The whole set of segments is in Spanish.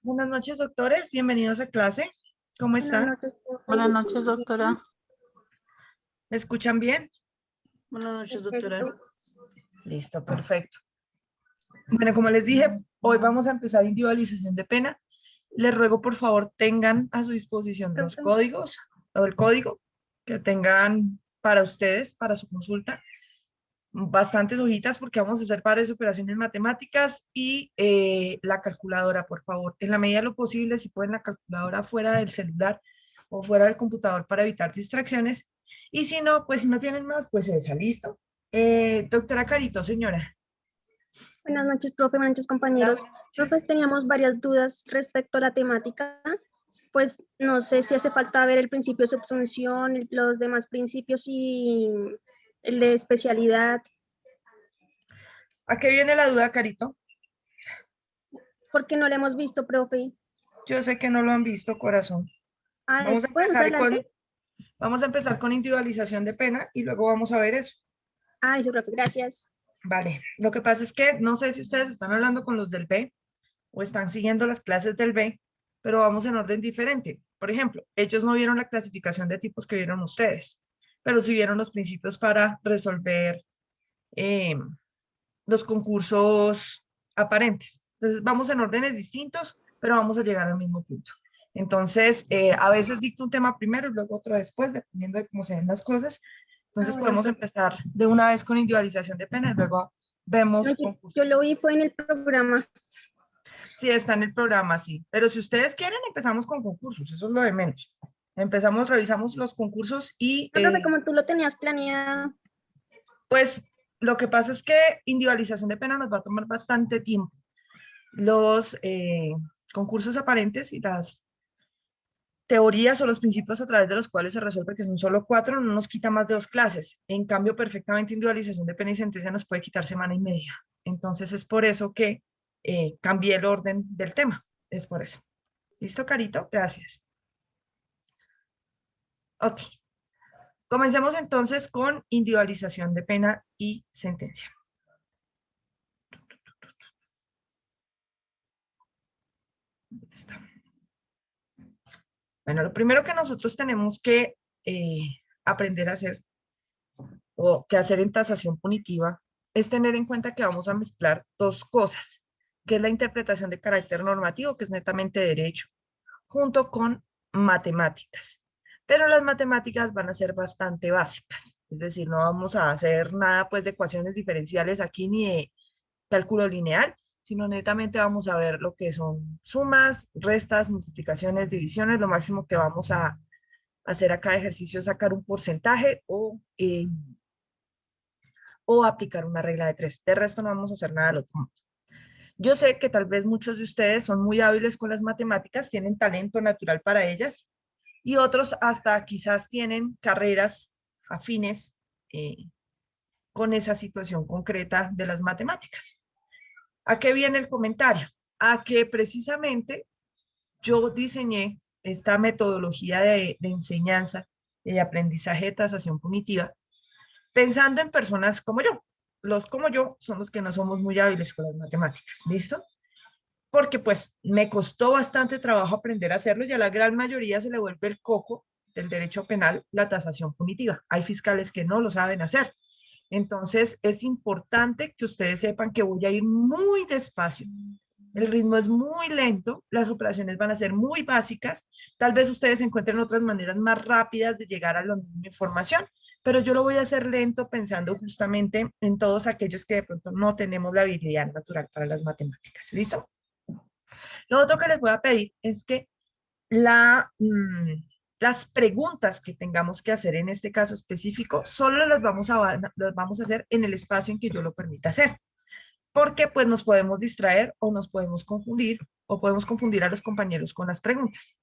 Buenas noches, doctores. Bienvenidos a clase. ¿Cómo Buenas están? noches, profe. Buenas noches, doctora. ¿Me escuchan bien? Buenas noches, doctora. Perfecto. Listo, perfecto. Bueno, como les dije, hoy vamos a empezar individualización de pena. Les ruego, por favor, tengan a su disposición los códigos o el código que tengan para ustedes, para su consulta. Bastantes hojitas porque vamos a hacer pares de operaciones matemáticas y la calculadora, por favor. En la medida de lo posible, si pueden, la calculadora fuera del celular o fuera del computador para evitar distracciones. Y si no, pues si no tienen más, pues esa, ¿listo? Doctora Carito, señora. Buenas noches, profe. Buenas noches, compañeros. Profe, teníamos varias dudas respecto a la temática. Pues no sé si hace falta ver el principio de subsunción, los demás principios y el de especialidad, ¿A qué viene la duda, Carito? porque no lo hemos visto, profe. Yo sé que no lo han visto, corazón. Vamos a Después, más empezar adelante. vamos a empezar con individualización de pena y luego vamos a ver eso. Eso, profe. Gracias. Vale, lo que pasa es que no sé si ustedes están hablando con los del B o están siguiendo las clases del B, pero vamos en orden diferente. Por ejemplo, ellos no vieron la clasificación de tipos que vieron ustedes, pero sí vieron los principios para resolver eh, los concursos aparentes. Entonces, vamos en órdenes distintos, pero vamos a llegar al mismo punto. Entonces, a veces dicto un tema primero y luego otro después, dependiendo de cómo se ven las cosas. Entonces, Bueno, podemos profe. empezar de una vez con individualización de pena y luego vemos No, concursos. yo lo vi, fue en el programa. Sí, está en el programa, sí. Pero si ustedes quieren, empezamos con concursos, eso es lo de menos. Empezamos, revisamos los concursos y No, profe, como tú lo tenías planeado. pues lo que pasa es que individualización de pena nos va a tomar bastante tiempo. Los concursos aparentes y las teorías o los principios a través de los cuales se resuelve, que son solo 4, no nos quita más de 2 clases. En cambio, perfectamente individualización de pena y sentencia nos puede quitar semana y media. Entonces es por eso que cambié el orden del tema. Es por eso. ¿Listo, Carito? Gracias. Ok. Comencemos entonces con individualización de pena y sentencia. Está. Bueno, lo primero que nosotros tenemos que aprender a hacer o que hacer en tasación punitiva es tener en cuenta que vamos a mezclar dos cosas, que es la interpretación de carácter normativo, que es netamente derecho, junto con matemáticas. Pero las matemáticas van a ser bastante básicas, es decir, no vamos a hacer nada pues de ecuaciones diferenciales aquí ni de cálculo lineal, sino netamente vamos a ver lo que son sumas, restas, multiplicaciones, divisiones. Lo máximo que vamos a hacer a cada ejercicio es sacar un porcentaje o aplicar una regla de 3. De resto no vamos a hacer nada del otro mundo. Yo sé que tal vez muchos de ustedes son muy hábiles con las matemáticas, tienen talento natural para ellas, y otros hasta quizás tienen carreras afines con esa situación concreta de las matemáticas. ¿A qué viene el comentario? A que precisamente yo diseñé esta metodología de enseñanza y de aprendizaje de tasación punitiva pensando en personas como yo. Los como yo son los que no somos muy hábiles con las matemáticas, ¿listo? Porque pues me costó bastante trabajo aprender a hacerlo y a la gran mayoría se le vuelve el coco del derecho penal la tasación punitiva. Hay fiscales que no lo saben hacer. Entonces es importante que ustedes sepan que voy a ir muy despacio. El ritmo es muy lento, las operaciones van a ser muy básicas. Tal vez ustedes encuentren otras maneras más rápidas de llegar a la misma información, pero yo lo voy a hacer lento pensando justamente en todos aquellos que de pronto no tenemos la habilidad natural para las matemáticas. ¿Listo? Lo otro que les voy a pedir es que la, las preguntas que tengamos que hacer en este caso específico solo las vamos a hacer en el espacio en que yo lo permita hacer, porque pues nos podemos distraer o nos podemos confundir o podemos confundir a los compañeros con las preguntas.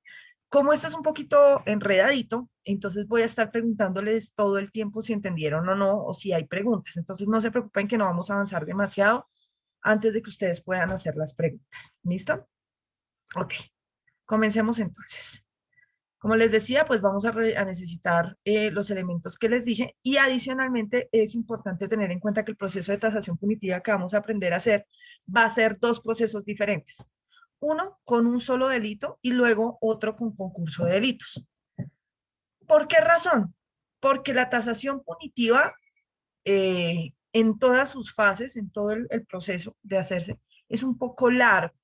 Como esto es un poquito enredadito, entonces voy a estar preguntándoles todo el tiempo si entendieron o no, o si hay preguntas. Entonces no se preocupen que no vamos a avanzar demasiado antes de que ustedes puedan hacer las preguntas. ¿Listo? Ok, comencemos entonces. Como les decía, pues vamos a necesitar los elementos que les dije y adicionalmente es importante tener en cuenta que el proceso de tasación punitiva que vamos a aprender a hacer va a ser dos procesos diferentes. uno con un solo delito y luego otro con concurso de delitos. ¿Por qué razón? Porque la tasación punitiva en todas sus fases, en todo el proceso de hacerse, es un poco largo.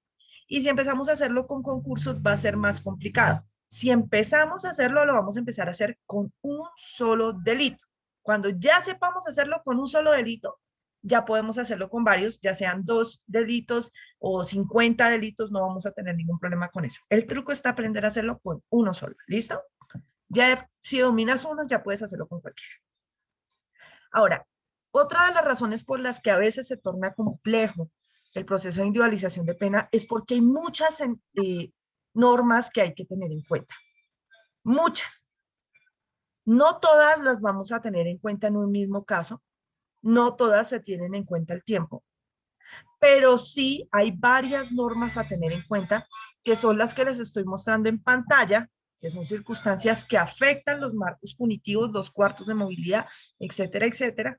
Y si empezamos a hacerlo con concursos va a ser más complicado. Si empezamos a hacerlo, lo vamos a empezar a hacer con un solo delito. Cuando ya sepamos hacerlo con un solo delito, ya podemos hacerlo con varios, ya sean 2 delitos o 50 delitos, no vamos a tener ningún problema con eso. El truco está aprender a hacerlo con uno solo, ¿listo? Ya si dominas uno, ya puedes hacerlo con cualquiera. Ahora, otra de las razones por las que a veces se torna complejo el proceso de individualización de pena es porque hay muchas normas que hay que tener en cuenta. Muchas. No todas las vamos a tener en cuenta en un mismo caso. No todas se tienen en cuenta el tiempo. Pero sí hay varias normas a tener en cuenta, que son las que les estoy mostrando en pantalla, que son circunstancias que afectan los marcos punitivos, los cuartos de movilidad, etcétera, etcétera.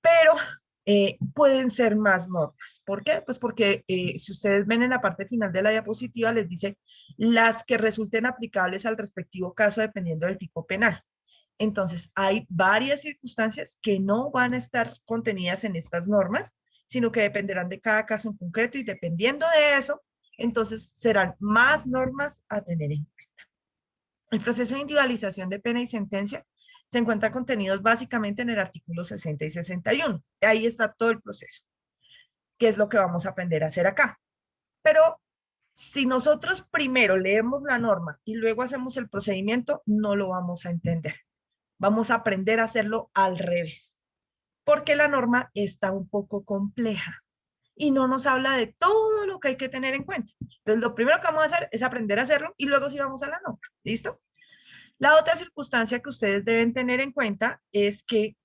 Pero pueden ser más normas. ¿Por qué? Pues porque si ustedes ven en la parte final de la diapositiva, les dice las que resulten aplicables al respectivo caso dependiendo del tipo penal. Entonces, hay varias circunstancias que no van a estar contenidas en estas normas, sino que dependerán de cada caso en concreto y dependiendo de eso, entonces serán más normas a tener en cuenta. El proceso de individualización de pena y sentencia se encuentra contenidos básicamente en el artículo 60 y 61. Ahí está todo el proceso, que es lo que vamos a aprender a hacer acá. Pero si nosotros primero leemos la norma y luego hacemos el procedimiento, no lo vamos a entender. Vamos a aprender a hacerlo al revés, porque la norma está un poco compleja y no nos habla de todo lo que hay que tener en cuenta. Entonces, lo primero que vamos a hacer es aprender a hacerlo y luego sí vamos a la norma. ¿Listo? La otra circunstancia que ustedes deben tener en cuenta es que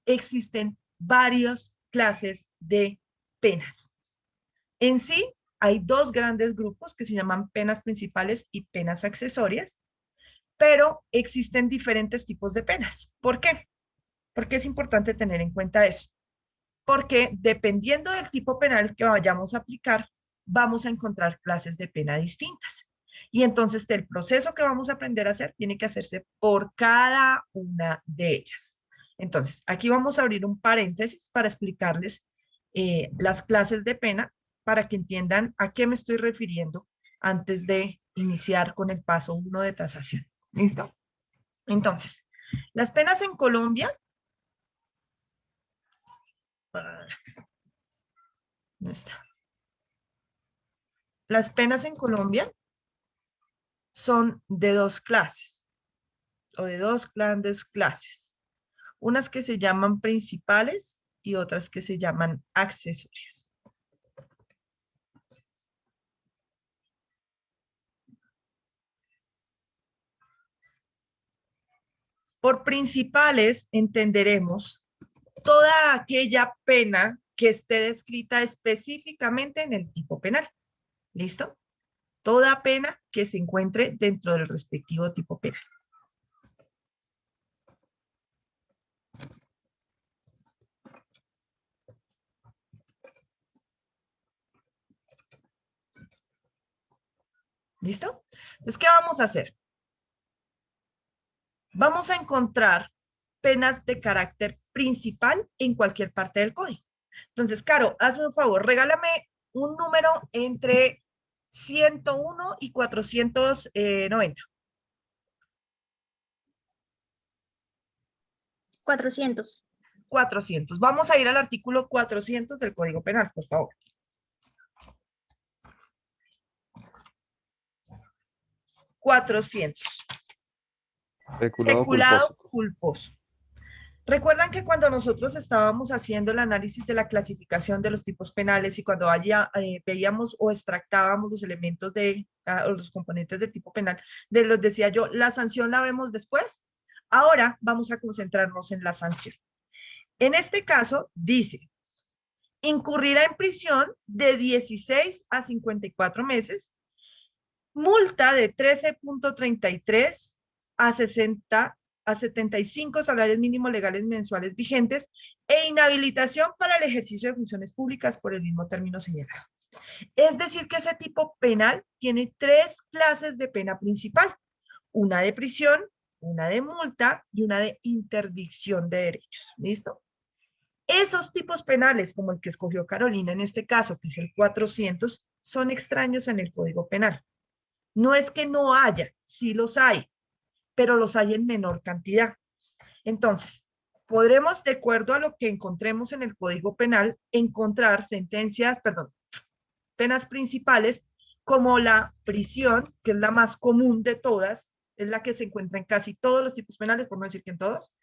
existen varias clases de penas. En sí, hay 2 grandes grupos que se llaman penas principales y penas accesorias, pero existen diferentes tipos de penas. ¿Por qué? Porque es importante tener en cuenta eso. Porque dependiendo del tipo penal que vayamos a aplicar, vamos a encontrar clases de pena distintas. Y entonces el proceso que vamos a aprender a hacer tiene que hacerse por cada una de ellas. Entonces, aquí vamos a abrir un paréntesis para explicarles las clases de pena para que entiendan a qué me estoy refiriendo antes de iniciar con el paso 1 de tasación. ¿Listo? Entonces, las penas en Colombia, ¿dónde está? Las penas en Colombia son de 2 clases o de 2 grandes clases. Unas que se llaman principales y otras que se llaman accesorias. Por principales entenderemos toda aquella pena que esté descrita específicamente en el tipo penal. ¿Listo? Toda pena que se encuentre dentro del respectivo tipo penal. ¿Listo? Entonces, ¿qué vamos a hacer? Vamos a encontrar penas de carácter principal en cualquier parte del código. Entonces, Caro, hazme un favor, regálame un número entre 101 y 490. 400. 400. Vamos a ir al artículo 400 del Código Penal, por favor. Peculado culposo. Recuerdan que cuando nosotros estábamos haciendo el análisis de la clasificación de los tipos penales y cuando veíamos o extractábamos los elementos o los componentes del tipo penal, los decía yo, la sanción la vemos después. Ahora vamos a concentrarnos en la sanción. En este caso dice, incurrirá en prisión de 16 a 54 meses, multa de 13.33 a 60 a 75 salarios mínimos legales mensuales vigentes e inhabilitación para el ejercicio de funciones públicas por el mismo término señalado. Es decir, que ese tipo penal tiene 3 clases de pena principal: una de prisión, una de multa y una de interdicción de derechos. ¿Listo? Esos tipos penales, como el que escogió Carolina en este caso, que es el 400, son extraños en el Código Penal. No es que no haya, sí los hay, pero los hay en menor cantidad. Entonces, podremos, de acuerdo a lo que encontremos en el Código Penal, encontrar penas principales como la prisión, que es la más común de todas, es la que se encuentra en casi todos los tipos penales, por no decir que en todos.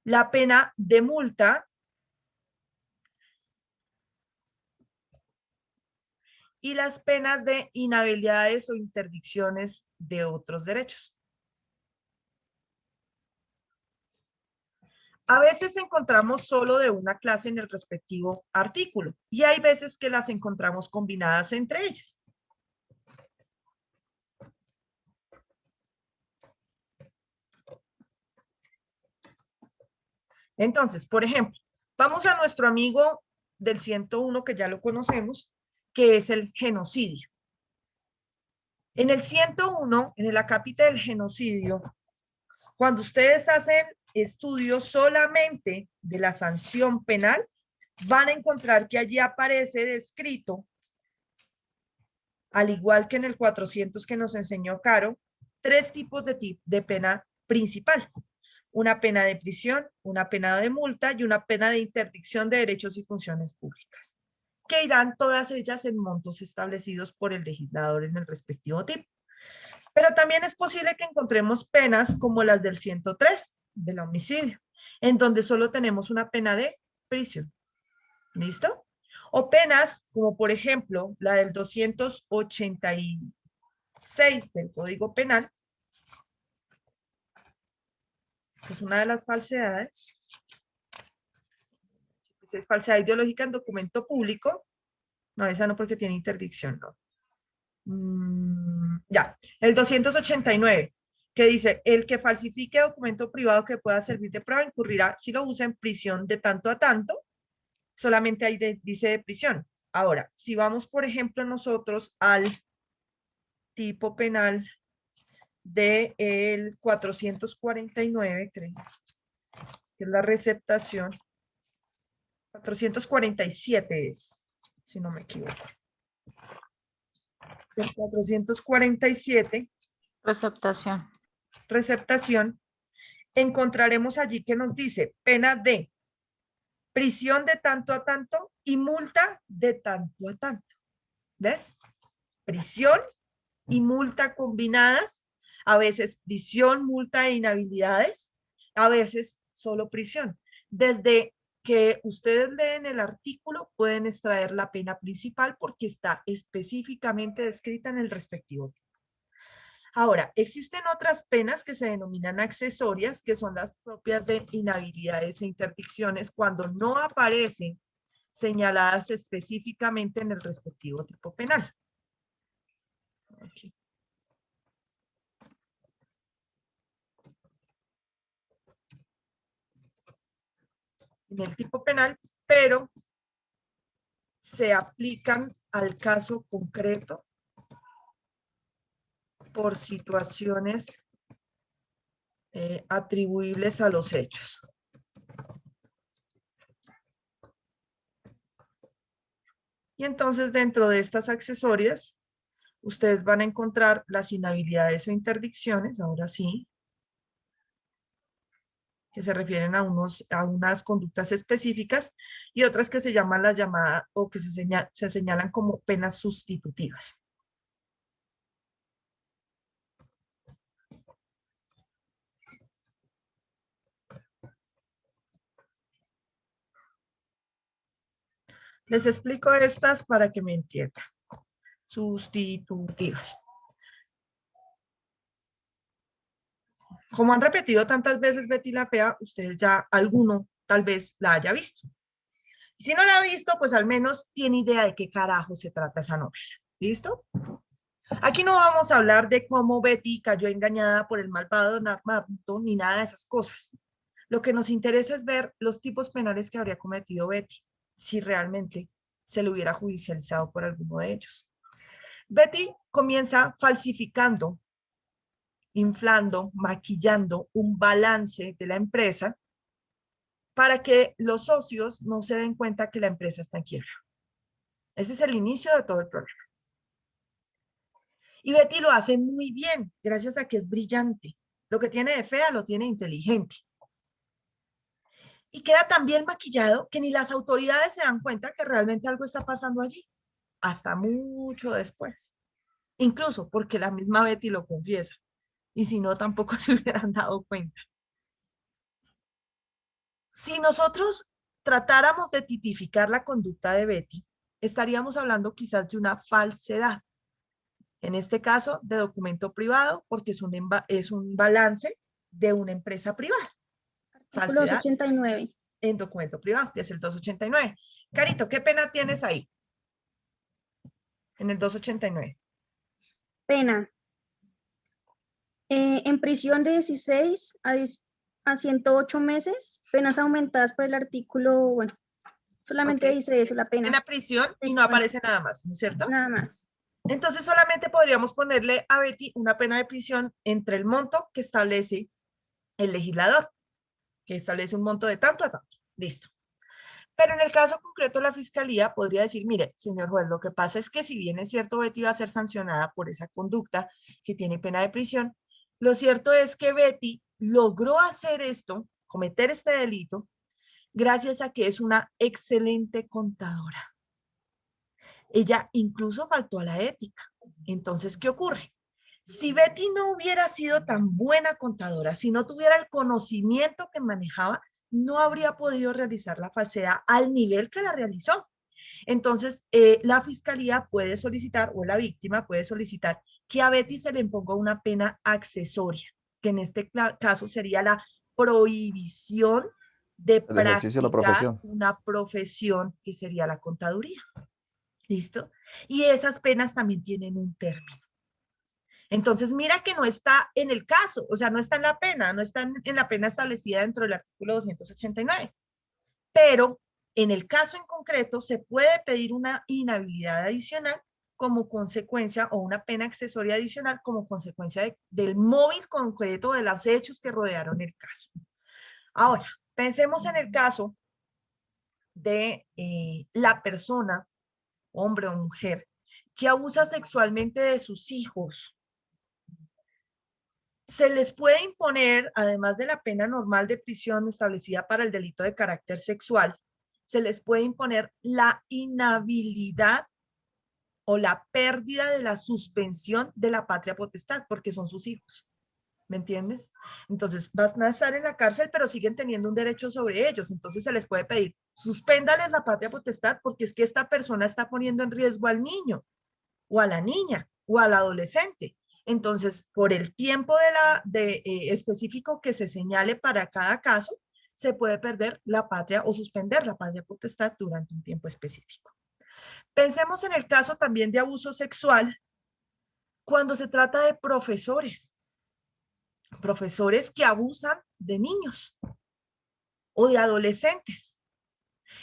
La pena de multa y las penas de inhabilidades o interdicciones de otros derechos. A veces encontramos solo de una clase en el respectivo artículo y hay veces que las encontramos combinadas entre ellas. Entonces, por ejemplo, vamos a nuestro amigo del 101, que ya lo conocemos, que es el genocidio. En el 101, en el acápite del genocidio, cuando ustedes hacen estudios solamente de la sanción penal, van a encontrar que allí aparece descrito, al igual que en el 400 que nos enseñó Caro, 3 tipos de pena principal: una pena de prisión, una pena de multa y una pena de interdicción de derechos y funciones públicas, que irán todas ellas en montos establecidos por el legislador en el respectivo tipo. Pero también es posible que encontremos penas como las del 103, del homicidio, en donde solo tenemos una pena de prisión. ¿Listo? O penas como, por ejemplo, la del 286 del Código Penal, que es una de las falsedades. Es falsedad ideológica en documento público. No, esa no, porque tiene interdicción, no. Ya, el 289, que dice: el que falsifique documento privado que pueda servir de prueba incurrirá, si lo usa, en prisión de tanto a tanto. Solamente ahí dice de prisión. Ahora, si vamos, por ejemplo, nosotros al tipo penal del 449, creo, que es la receptación, 447 es, si no me equivoco. El 447, Receptación. receptación, encontraremos allí que nos dice pena de prisión de tanto a tanto y multa de tanto a tanto. ¿Ves? Prisión y multa combinadas, a veces prisión, multa e inhabilidades, a veces solo prisión. Desde que ustedes leen el artículo pueden extraer la pena principal porque está específicamente descrita en el respectivo tipo. Ahora, existen otras penas que se denominan accesorias, que son las propias de inhabilidades e interdicciones cuando no aparecen señaladas específicamente en el respectivo tipo penal. Aquí. En el tipo penal, pero se aplican al caso concreto por situaciones atribuibles a los hechos. Y entonces, dentro de estas accesorias, ustedes van a encontrar las inhabilidades o interdicciones, ahora sí, que se refieren a unas conductas específicas, y otras que se llaman las llamadas, o que se señalan como penas sustitutivas. Les explico estas para que me entiendan. Sustitutivas. Como han repetido tantas veces Betty la Fea, ustedes ya alguno tal vez la haya visto. Y si no la ha visto, pues al menos tiene idea de qué carajo se trata esa novela. ¿Listo? Aquí no vamos a hablar de cómo Betty cayó engañada por el malvado Don Armando, ni nada de esas cosas. Lo que nos interesa es ver los tipos penales que habría cometido Betty, si realmente se le hubiera judicializado por alguno de ellos. Betty comienza falsificando, inflando, maquillando un balance de la empresa para que los socios no se den cuenta que la empresa está en quiebra. Ese es el inicio de todo el problema. Y Betty lo hace muy bien, gracias a que es brillante. Lo que tiene de fea lo tiene inteligente. Y queda tan bien maquillado que ni las autoridades se dan cuenta que realmente algo está pasando allí, hasta mucho después. Incluso porque la misma Betty lo confiesa. Y si no, tampoco se hubieran dado cuenta. Si nosotros tratáramos de tipificar la conducta de Betty, estaríamos hablando quizás de una falsedad. En este caso, de documento privado, porque es un balance de una empresa privada. Artículo Falsedad 289. en documento privado, que es el 289. Carito, ¿qué pena tienes ahí? En el 289. Pena. En prisión de 16 a 108 meses, penas aumentadas por el artículo, bueno, solamente Ok. dice eso, la En pena la prisión y no textual, aparece nada más, ¿no es cierto? nada más. Entonces solamente podríamos ponerle a Betty una pena de prisión entre el monto que establece el legislador, que establece un monto de tanto a tanto. Listo. Pero en el caso concreto, la fiscalía podría decir, mire, señor juez, lo que pasa es que si bien es cierto Betty va a ser sancionada por esa conducta que tiene pena de prisión, lo cierto es que Betty logró hacer esto, cometer este delito, gracias a que es una excelente contadora. Ella incluso faltó a la ética. Entonces, ¿qué ocurre? Si Betty no hubiera sido tan buena contadora, si no tuviera el conocimiento que manejaba, no habría podido realizar la falsedad al nivel que la realizó. Entonces, la fiscalía puede solicitar, o la víctima puede solicitar, que a Betty se le imponga una pena accesoria, que en este caso sería la prohibición de El ejercicio de la practicar profesión. una profesión que sería la contaduría. ¿Listo? Y esas penas también tienen un término. Entonces, mira que no está en el caso, o sea, no está en la pena, no está en la pena establecida dentro del artículo 289. Pero en el caso en concreto se puede pedir una inhabilidad adicional como consecuencia o una pena accesoria adicional como consecuencia del móvil concreto de los hechos que rodearon el caso. Ahora, pensemos en el caso de la persona, hombre o mujer, que abusa sexualmente de sus hijos. Se les puede imponer, además de la pena normal de prisión establecida para el delito de carácter sexual, se les puede imponer la inhabilidad o la pérdida de la suspensión de la patria potestad, porque son sus hijos. ¿Me entiendes? Entonces, van a estar en la cárcel, pero siguen teniendo un derecho sobre ellos. Entonces, se les puede pedir, suspéndales la patria potestad, porque es que esta persona está poniendo en riesgo al niño, o a la niña, o al adolescente. Entonces, por el tiempo específico que se señale para cada caso, se puede perder la patria o suspender la patria potestad durante un tiempo específico. Pensemos en el caso también de abuso sexual cuando se trata de profesores que abusan de niños o de adolescentes.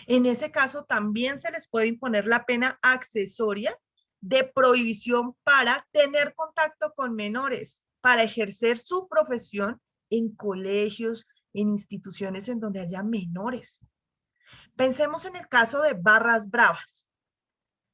En ese caso también se les puede imponer la pena accesoria de prohibición para tener contacto con menores, para ejercer su profesión en colegios, en instituciones en donde haya menores. Pensemos en el caso de barras bravas.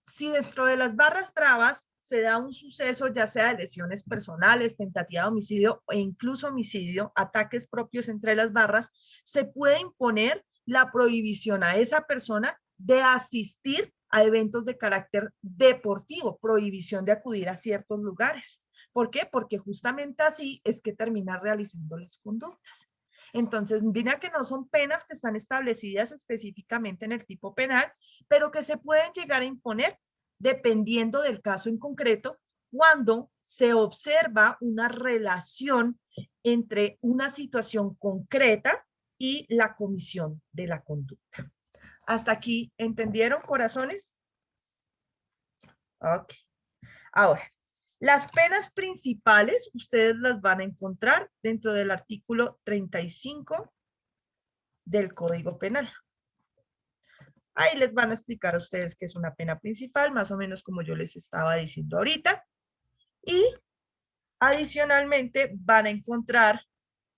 Si dentro de las barras bravas se da un suceso, ya sea de lesiones personales, tentativa de homicidio e incluso homicidio, ataques propios entre las barras, se puede imponer la prohibición a esa persona de asistir a eventos de carácter deportivo, prohibición de acudir a ciertos lugares. ¿Por qué? Porque justamente así es que termina realizando las conductas. Entonces, mira que no son penas que están establecidas específicamente en el tipo penal, pero que se pueden llegar a imponer dependiendo del caso en concreto, cuando se observa una relación entre una situación concreta y la comisión de la conducta. ¿Hasta aquí entendieron, corazones? Ok. Ahora, Las penas principales, ustedes las van a encontrar dentro del artículo 35 del Código Penal. Ahí les van a explicar a ustedes qué es una pena principal, más o menos como yo les estaba diciendo ahorita. Y adicionalmente van a encontrar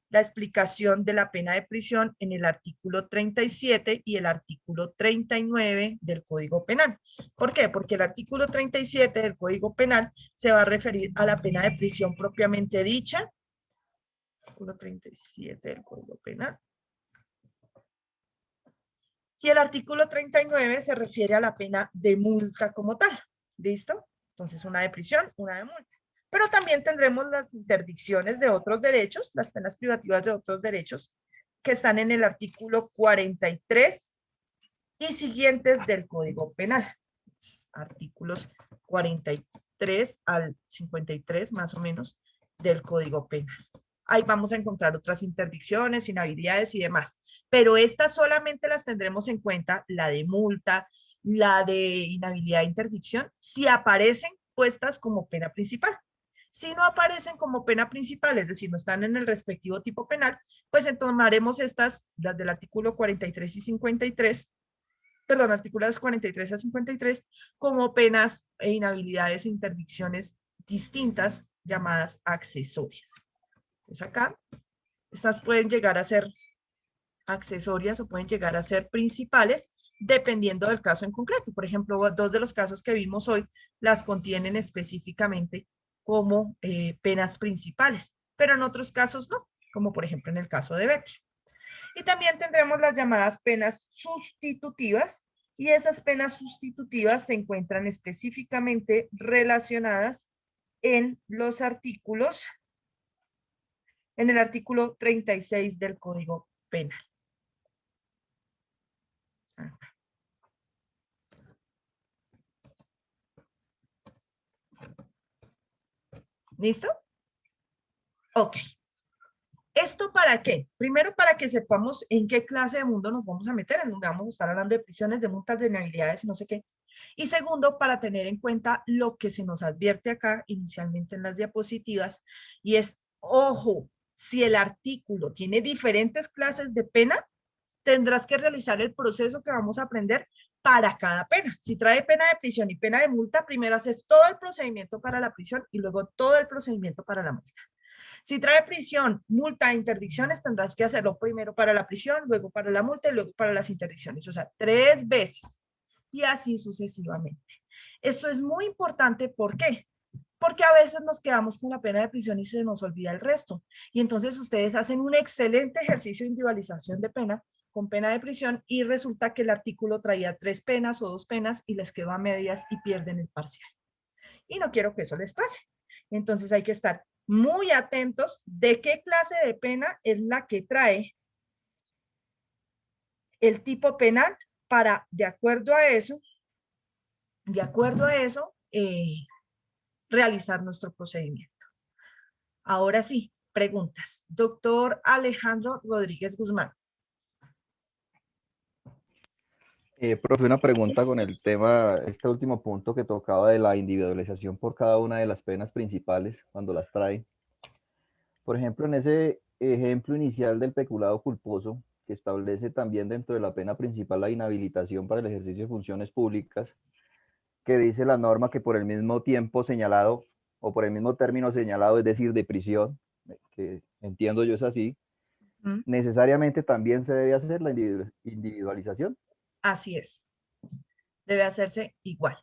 la explicación de la pena de prisión en el artículo 37 y el artículo 39 del Código Penal. ¿Por qué? Porque el artículo 37 del Código Penal se va a referir a la pena de prisión propiamente dicha. Artículo 37 del Código Penal. Y el artículo 39 se refiere a la pena de multa como tal. ¿Listo? Entonces, una de prisión, una de multa. Pero también tendremos las interdicciones de otros derechos, las penas privativas de otros derechos, que están en el artículo 43 y siguientes del Código Penal. Artículos 43 al 53, más o menos, del Código Penal. Ahí vamos a encontrar otras interdicciones, inhabilidades y demás. Pero estas solamente las tendremos en cuenta, la de multa, la de inhabilidad e interdicción, si aparecen puestas como pena principal. Si no aparecen como pena principal, es decir, no están en el respectivo tipo penal, pues tomaremos estas, las del artículo 43 y 53, perdón, artículos 43 a 53, como penas e inhabilidades e interdicciones distintas llamadas accesorias. Entonces acá, estas pueden llegar a ser accesorias o pueden llegar a ser principales dependiendo del caso en concreto. Por ejemplo, dos de los casos que vimos hoy las contienen específicamente como penas principales, pero en otros casos no, como por ejemplo en el caso de Betty. Y también tendremos las llamadas penas sustitutivas, y esas penas sustitutivas se encuentran específicamente relacionadas en los artículos, en el artículo 36 del Código Penal. ¿Listo? Ok. ¿Esto para qué? Primero, para que sepamos en qué clase de mundo nos vamos a meter, en donde vamos a estar hablando de prisiones, de multas, de inhabilidades y no sé qué. Y segundo, para tener en cuenta lo que se nos advierte acá inicialmente en las diapositivas, y es, ojo, si el artículo tiene diferentes clases de pena, tendrás que realizar el proceso que vamos a aprender para cada pena. Si trae pena de prisión y pena de multa, primero haces todo el procedimiento para la prisión y luego todo el procedimiento para la multa. Si trae prisión, multa e interdicciones, tendrás que hacerlo primero para la prisión, luego para la multa y luego para las interdicciones. O sea, 3 veces. Y así sucesivamente. Esto es muy importante. ¿Por qué? Porque a veces nos quedamos con la pena de prisión y se nos olvida el resto. Y entonces ustedes hacen un excelente ejercicio de individualización de pena con pena de prisión y resulta que el artículo traía 3 penas o 2 penas y les quedó a medias y pierden el parcial. Y no quiero que eso les pase. Entonces hay que estar muy atentos de qué clase de pena es la que trae el tipo penal para, de acuerdo a eso, realizar nuestro procedimiento. Ahora sí, preguntas. Doctor Alejandro Rodríguez Guzmán. Profe, una pregunta con el tema, este último punto que tocaba de la individualización por cada una de las penas principales cuando las trae. Por ejemplo, en ese ejemplo inicial del peculado culposo, que establece también dentro de la pena principal la inhabilitación para el ejercicio de funciones públicas, que dice la norma que por el mismo tiempo señalado o por el mismo término señalado, es decir, de prisión, que entiendo yo es así, necesariamente también se debe hacer la individualización. Así es. Debe hacerse igual.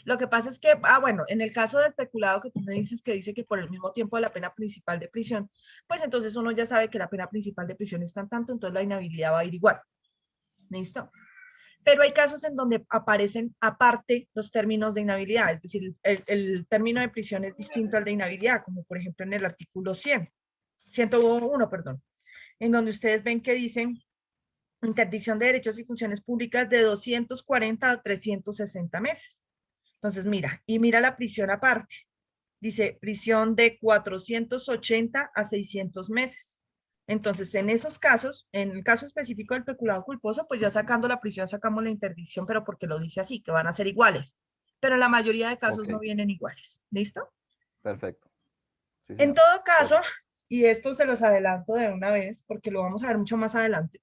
Lo que pasa es que, bueno, en el caso del peculado que tú me dices que dice que por el mismo tiempo de la pena principal de prisión, pues entonces uno ya sabe que la pena principal de prisión es tanto, entonces la inhabilidad va a ir igual. ¿Listo? Pero hay casos en donde aparecen aparte los términos de inhabilidad, es decir, el término de prisión es distinto al de inhabilidad, como por ejemplo en el artículo 101, perdón, en donde ustedes ven que dicen interdicción de derechos y funciones públicas de 240 a 360 meses. Entonces, mira la prisión aparte. Dice prisión de 480 a 600 meses. Entonces, en esos casos, en el caso específico del peculado culposo, pues ya sacando la prisión sacamos la interdicción, pero porque lo dice así, que van a ser iguales. Pero la mayoría de casos no vienen iguales. ¿Listo? Perfecto. Sí, En señor. todo caso, y esto se los adelanto de una vez porque lo vamos a ver mucho más adelante,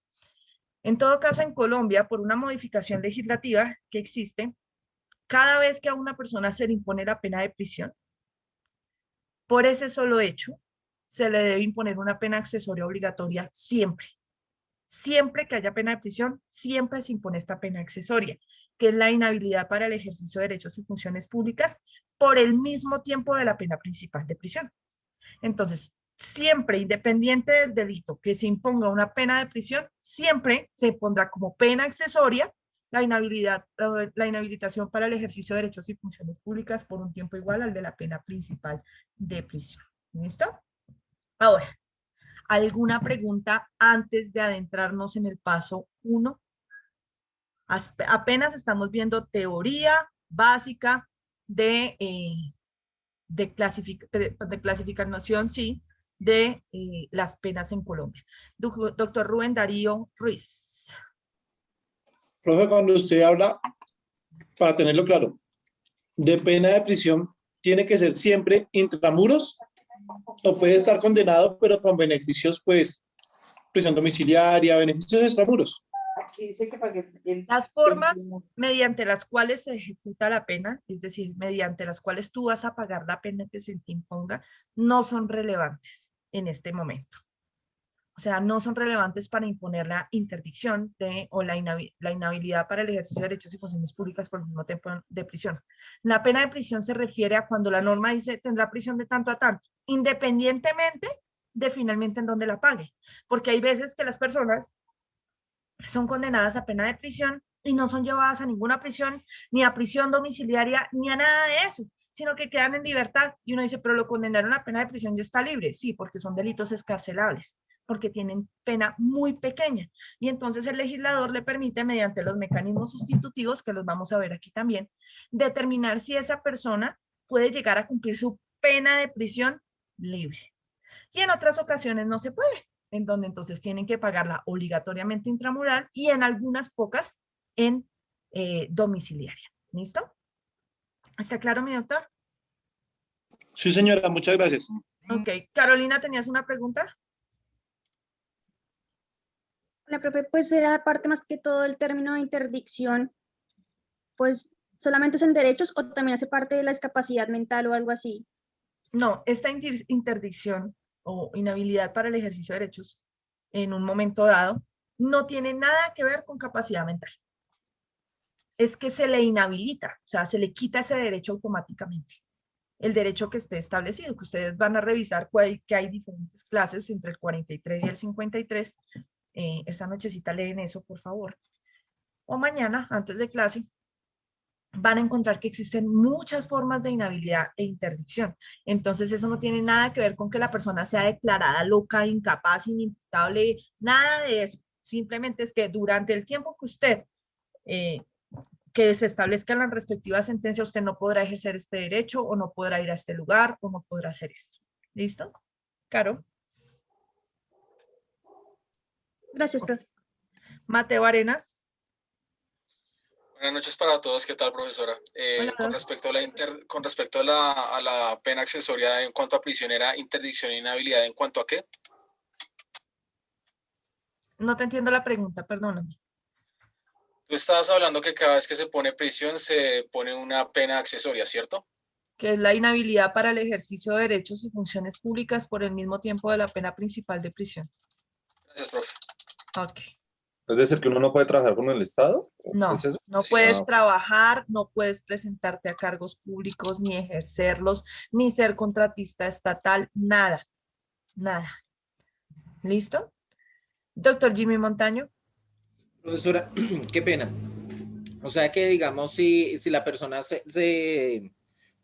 en todo caso en Colombia, por una modificación legislativa que existe, cada vez que a una persona se le impone la pena de prisión, por ese solo hecho, se le debe imponer una pena accesoria obligatoria siempre. Siempre que haya pena de prisión, siempre se impone esta pena accesoria, que es la inhabilidad para el ejercicio de derechos y funciones públicas por el mismo tiempo de la pena principal de prisión. Entonces, siempre, independiente del delito que se imponga una pena de prisión, siempre se pondrá como pena accesoria la inhabilitación para el ejercicio de derechos y funciones públicas por un tiempo igual al de la pena principal de prisión. ¿Listo? Ahora, ¿alguna pregunta antes de adentrarnos en el paso 1? Apenas estamos viendo teoría básica de clasificación, sí, de las penas en Colombia. Doctor Rubén Darío Ruiz. Profe, cuando usted habla, para tenerlo claro, de pena de prisión, ¿tiene que ser siempre intramuros o puede estar condenado, pero con beneficios, pues, prisión domiciliaria, beneficios extramuros? Aquí dice que para que Las formas mediante las cuales se ejecuta la pena, es decir, mediante las cuales tú vas a pagar la pena que se te imponga, no son relevantes en este momento. O sea, no son relevantes para imponer la interdicción o la inhabilidad para el ejercicio de derechos y funciones públicas por el mismo tiempo de prisión. La pena de prisión se refiere a cuando la norma dice tendrá prisión de tanto a tanto, independientemente de finalmente en dónde la pague. Porque hay veces que las personas son condenadas a pena de prisión y no son llevadas a ninguna prisión, ni a prisión domiciliaria, ni a nada de eso, sino que quedan en libertad. Y uno dice, pero lo condenaron a pena de prisión y está libre. Sí, porque son delitos escarcelables, porque tienen pena muy pequeña. Y entonces el legislador le permite, mediante los mecanismos sustitutivos, que los vamos a ver aquí también, determinar si esa persona puede llegar a cumplir su pena de prisión libre. Y en otras ocasiones no se puede, en donde entonces tienen que pagarla obligatoriamente intramural y en algunas pocas en domiciliaria. ¿Listo? ¿Está claro, mi doctor? Sí, señora, muchas gracias. Ok. Carolina, ¿tenías una pregunta? La profe, pues era parte más que todo el término de interdicción, pues solamente es en derechos o también hace parte de la discapacidad mental o algo así. No, esta interdicción o inhabilidad para el ejercicio de derechos en un momento dado no tiene nada que ver con capacidad mental. Es que se le inhabilita, o sea, se le quita ese derecho automáticamente. El derecho que esté establecido, que ustedes van a revisar que hay diferentes clases entre el 43 y el 53. Esta nochecita leen eso, por favor. O mañana, antes de clase, van a encontrar que existen muchas formas de inhabilidad e interdicción. Entonces, eso no tiene nada que ver con que la persona sea declarada loca, incapaz, inimputable, nada de eso. Simplemente es que durante el tiempo que usted, que se establezca en la respectiva sentencia, usted no podrá ejercer este derecho o no podrá ir a este lugar o no podrá hacer esto. ¿Listo? Caro. Gracias, profe. Mateo Arenas. Buenas noches para todos. ¿Qué tal, profesora? Hola. Con respecto a la pena accesoria en cuanto a prisión, ¿era interdicción e inhabilidad en cuanto a qué? No te entiendo la pregunta, perdóname. Tú estabas hablando que cada vez que se pone prisión se pone una pena accesoria, ¿cierto? Que es la inhabilidad para el ejercicio de derechos y funciones públicas por el mismo tiempo de la pena principal de prisión. Gracias, profe. Ok. Es decir, que uno no puede trabajar con el Estado. No, ¿Es eso? no Así puedes es. trabajar, no puedes presentarte a cargos públicos, ni ejercerlos, ni ser contratista estatal, nada, nada. ¿Listo? Doctor Jimmy Montaño. Profesora, qué pena. O sea que, digamos, si la persona se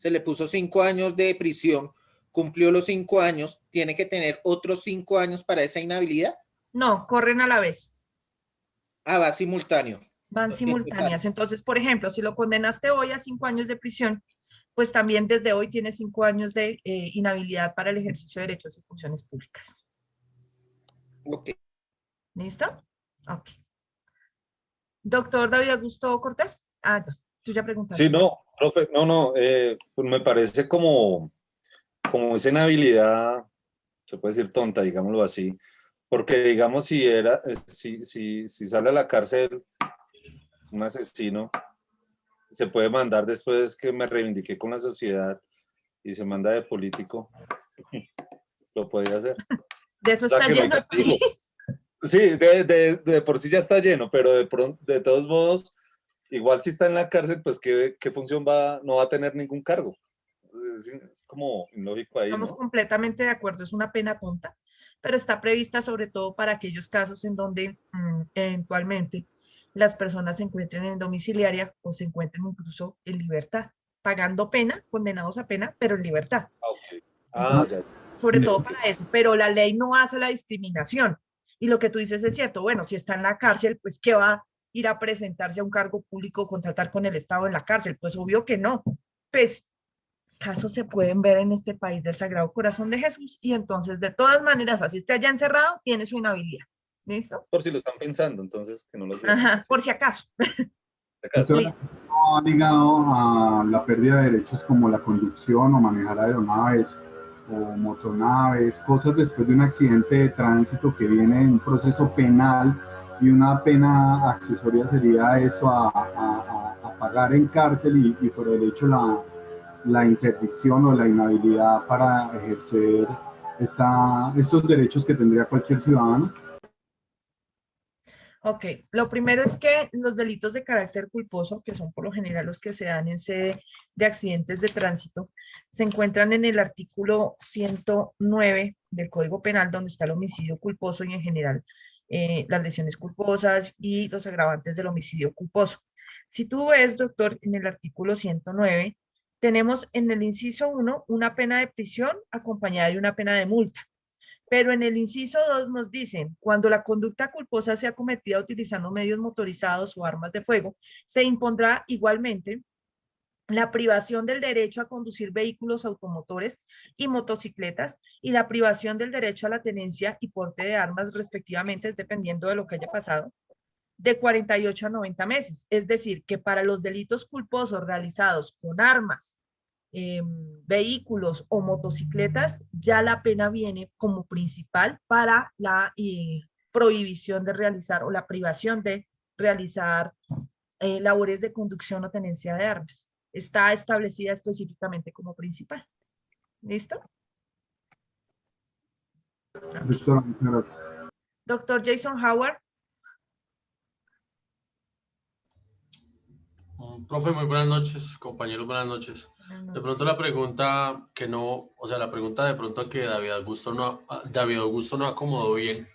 le puso 5 años de prisión, cumplió los 5 años, ¿tiene que tener otros 5 años para esa inhabilidad? No, corren a la vez, Ah, va simultáneo. van En total. simultáneas. Entonces, por ejemplo, si lo condenaste hoy a 5 años de prisión, pues también desde hoy tienes 5 años de inhabilidad para el ejercicio de derechos y funciones públicas. Ok. ¿Listo? Ok. Doctor David Augusto Cortés. Ah, no, tú ya preguntaste. Sí, no, profe, no, pues me parece como como esa inhabilidad, se puede decir tonta, digámoslo así, porque digamos si sale a la cárcel un asesino, se puede mandar después que me reivindiqué con la sociedad y se manda de político, lo podía hacer. De eso O sea, está que no hay lleno el castigo. país. Sí, de por sí ya está lleno, pero de todos modos, igual si está en la cárcel, pues ¿qué función no va a tener ningún cargo? Es como ilógico ahí, Estamos ¿no? completamente de acuerdo, es una pena tonta, pero está prevista sobre todo para aquellos casos en donde eventualmente las personas se encuentren en domiciliaria o se encuentren incluso en libertad, pagando pena, condenados a pena, pero en libertad. Ah, ok. Entonces, Ya. sobre todo para eso, pero la ley no hace la discriminación. Y lo que tú dices es cierto, bueno, si está en la cárcel, pues ¿qué va a ir a presentarse a un cargo público, contratar con el Estado en la cárcel? Pues obvio que no. Pues casos se pueden ver en este país del Sagrado Corazón de Jesús y entonces de todas maneras, así esté allá encerrado, tiene su inhabilidad. ¿Listo? Por si lo están pensando, entonces que no los vean. Ajá, Sí, por si acaso. acaso. Doctora, Listo. ¿no ha ligado a la pérdida de derechos como la conducción o manejar aeronaves o motonaves, cosas después de un accidente de tránsito que viene en un proceso penal y una pena accesoria sería eso a pagar en cárcel y por el hecho la interdicción o la inhabilidad para ejercer estos derechos que tendría cualquier ciudadano? Ok, lo primero es que los delitos de carácter culposo, que son por lo general los que se dan en sede de accidentes de tránsito, se encuentran en el artículo 109 del Código Penal, donde está el homicidio culposo y en general las lesiones culposas y los agravantes del homicidio culposo. Si tú ves, doctor, en el artículo 109, tenemos en el inciso 1 una pena de prisión acompañada de una pena de multa. Pero en el inciso 2 nos dicen, cuando la conducta culposa sea cometida utilizando medios motorizados o armas de fuego, se impondrá igualmente la privación del derecho a conducir vehículos automotores y motocicletas y la privación del derecho a la tenencia y porte de armas respectivamente, dependiendo de lo que haya pasado, de 48 a 90 meses. Es decir, que para los delitos culposos realizados con armas, vehículos o motocicletas, ya la pena viene como principal para la prohibición de realizar o la privación de realizar labores de conducción o tenencia de armas. Está establecida específicamente como principal. ¿Listo? Doctora, muchas gracias. Doctor Jason Howard. Profe, muy buenas noches, compañeros, buenas noches. De pronto la pregunta que no, o sea, la pregunta de pronto que David Augusto no acomodó bien,